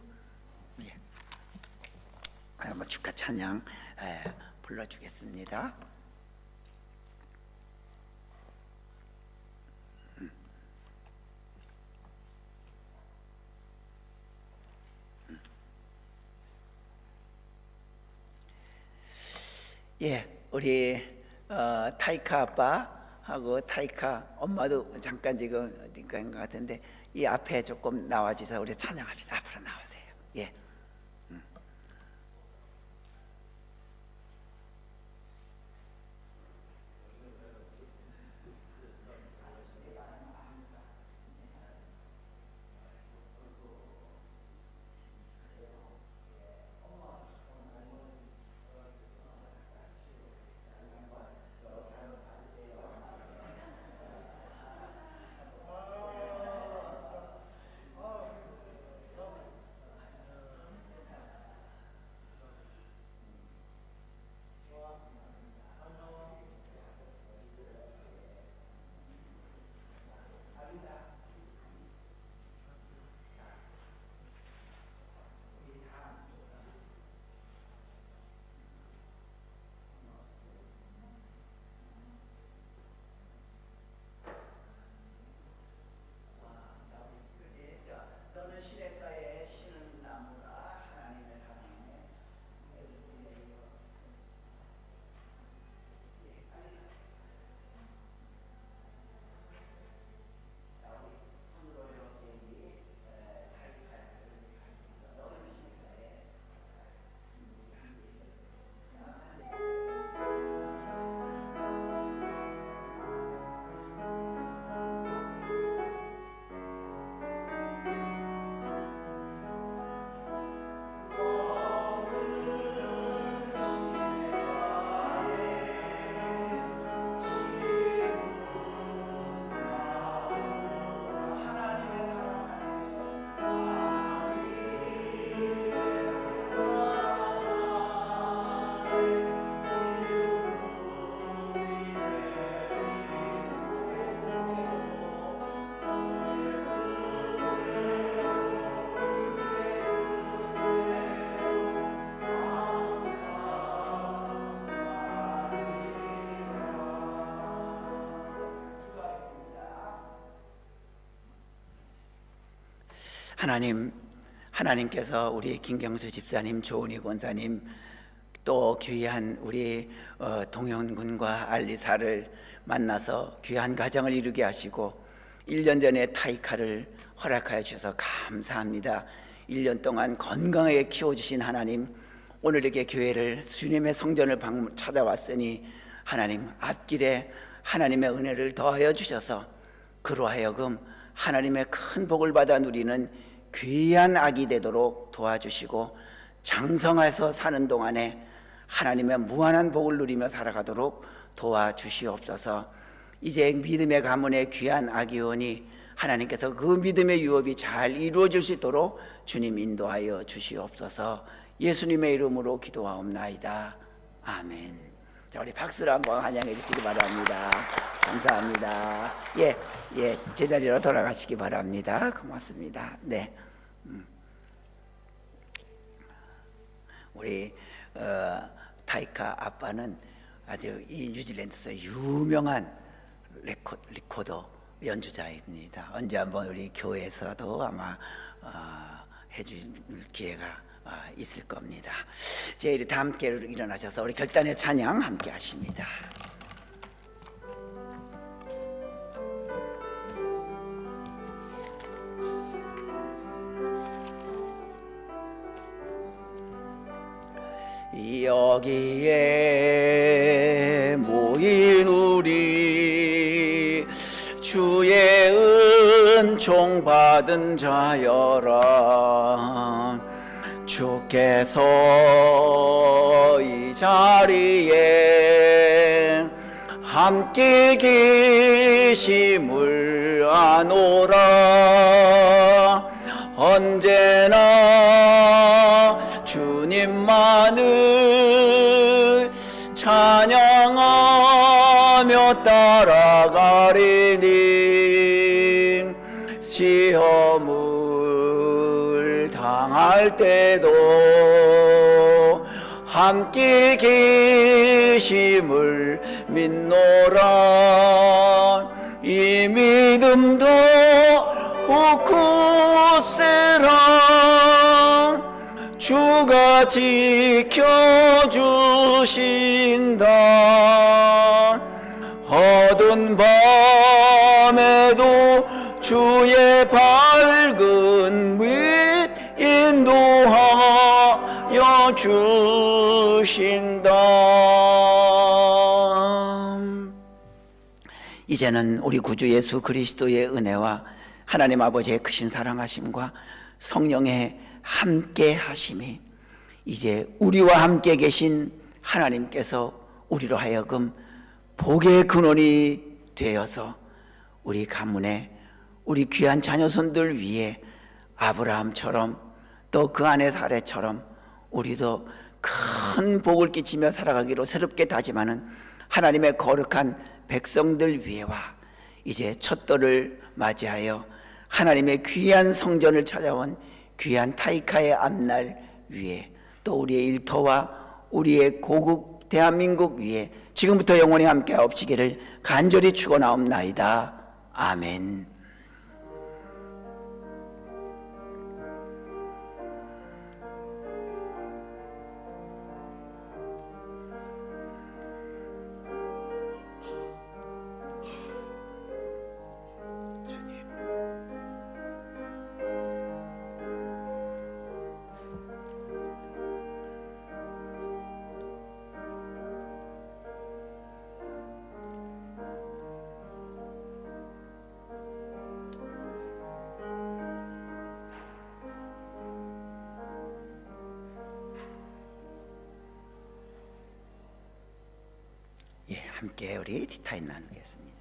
예, 한번 축하 찬양 불러주겠습니다. 예, 우리 타이카 아빠하고 타이카 엄마도 잠깐 지금 어디 간 것 같은데 이 앞에 조금 나와주세요. 우리 찬양합시다. 앞으로 나오세요. 예. 하나님께서 우리 김경수 집사님, 조은희 권사님, 또 귀한 우리 동현 군과 알리사를 만나서 귀한 가정을 이루게 하시고 1년 전에 타이카를 허락하여 주셔서 감사합니다. 1년 동안 건강하게 키워주신 하나님, 오늘 이렇게 교회를 주님의 성전을 찾아왔으니 하나님 앞길에 하나님의 은혜를 더하여 주셔서 그로 하여금 하나님의 큰 복을 받아 누리는 귀한 아기 되도록 도와주시고 장성해서 사는 동안에 하나님의 무한한 복을 누리며 살아가도록 도와주시옵소서. 이제 믿음의 가문의 귀한 아기원이 하나님께서 그 믿음의 유업이 잘 이루어질 수 있도록 주님 인도하여 주시옵소서. 예수님의 이름으로 기도하옵나이다. 아멘. 자, 우리 박수로 한번 환영해 주시기 바랍니다. 감사합니다. 예, 제자리로 돌아가시기 바랍니다. 고맙습니다. 네. 우리 타이카 아빠는 아주 이 뉴질랜드에서 유명한 리코더 연주자입니다. 언제 한번 우리 교회에서도 아마 해줄 기회가 있을 겁니다. 제일이 다 함께 일어나셔서 우리 결단의 찬양 함께 하십니다. 여기에 모인 우리 주의 은총 받은 자여라. 주께서 이 자리에 함께 계심을 아노라. 언제나 주님만을 찬양하며 따라가리니 시험을 당할 때도 함께 계심을 믿노라. 이 믿음도 굳세라. 주가 지켜주신다. 어두운 밤에도 주의 밝은 빛 인도하여 주신다. 이제는 우리 구주 예수 그리스도의 은혜와 하나님 아버지의 크신 사랑하심과 성령의 함께 하심이 이제 우리와 함께 계신 하나님께서 우리로 하여금 복의 근원이 되어서 우리 가문에 우리 귀한 자녀손들 위에 아브라함처럼 또 그 아내 사례처럼 우리도 큰 복을 끼치며 살아가기로 새롭게 다짐하는 하나님의 거룩한 백성들 위에와 이제 첫돌을 맞이하여 하나님의 귀한 성전을 찾아온 귀한 타이카의 앞날 위에 또 우리의 일터와 우리의 고국 대한민국 위에 지금부터 영원히 함께 하옵시기를 간절히 축원하옵나이다. 아멘. 함께 우리 티타임 나누겠습니다.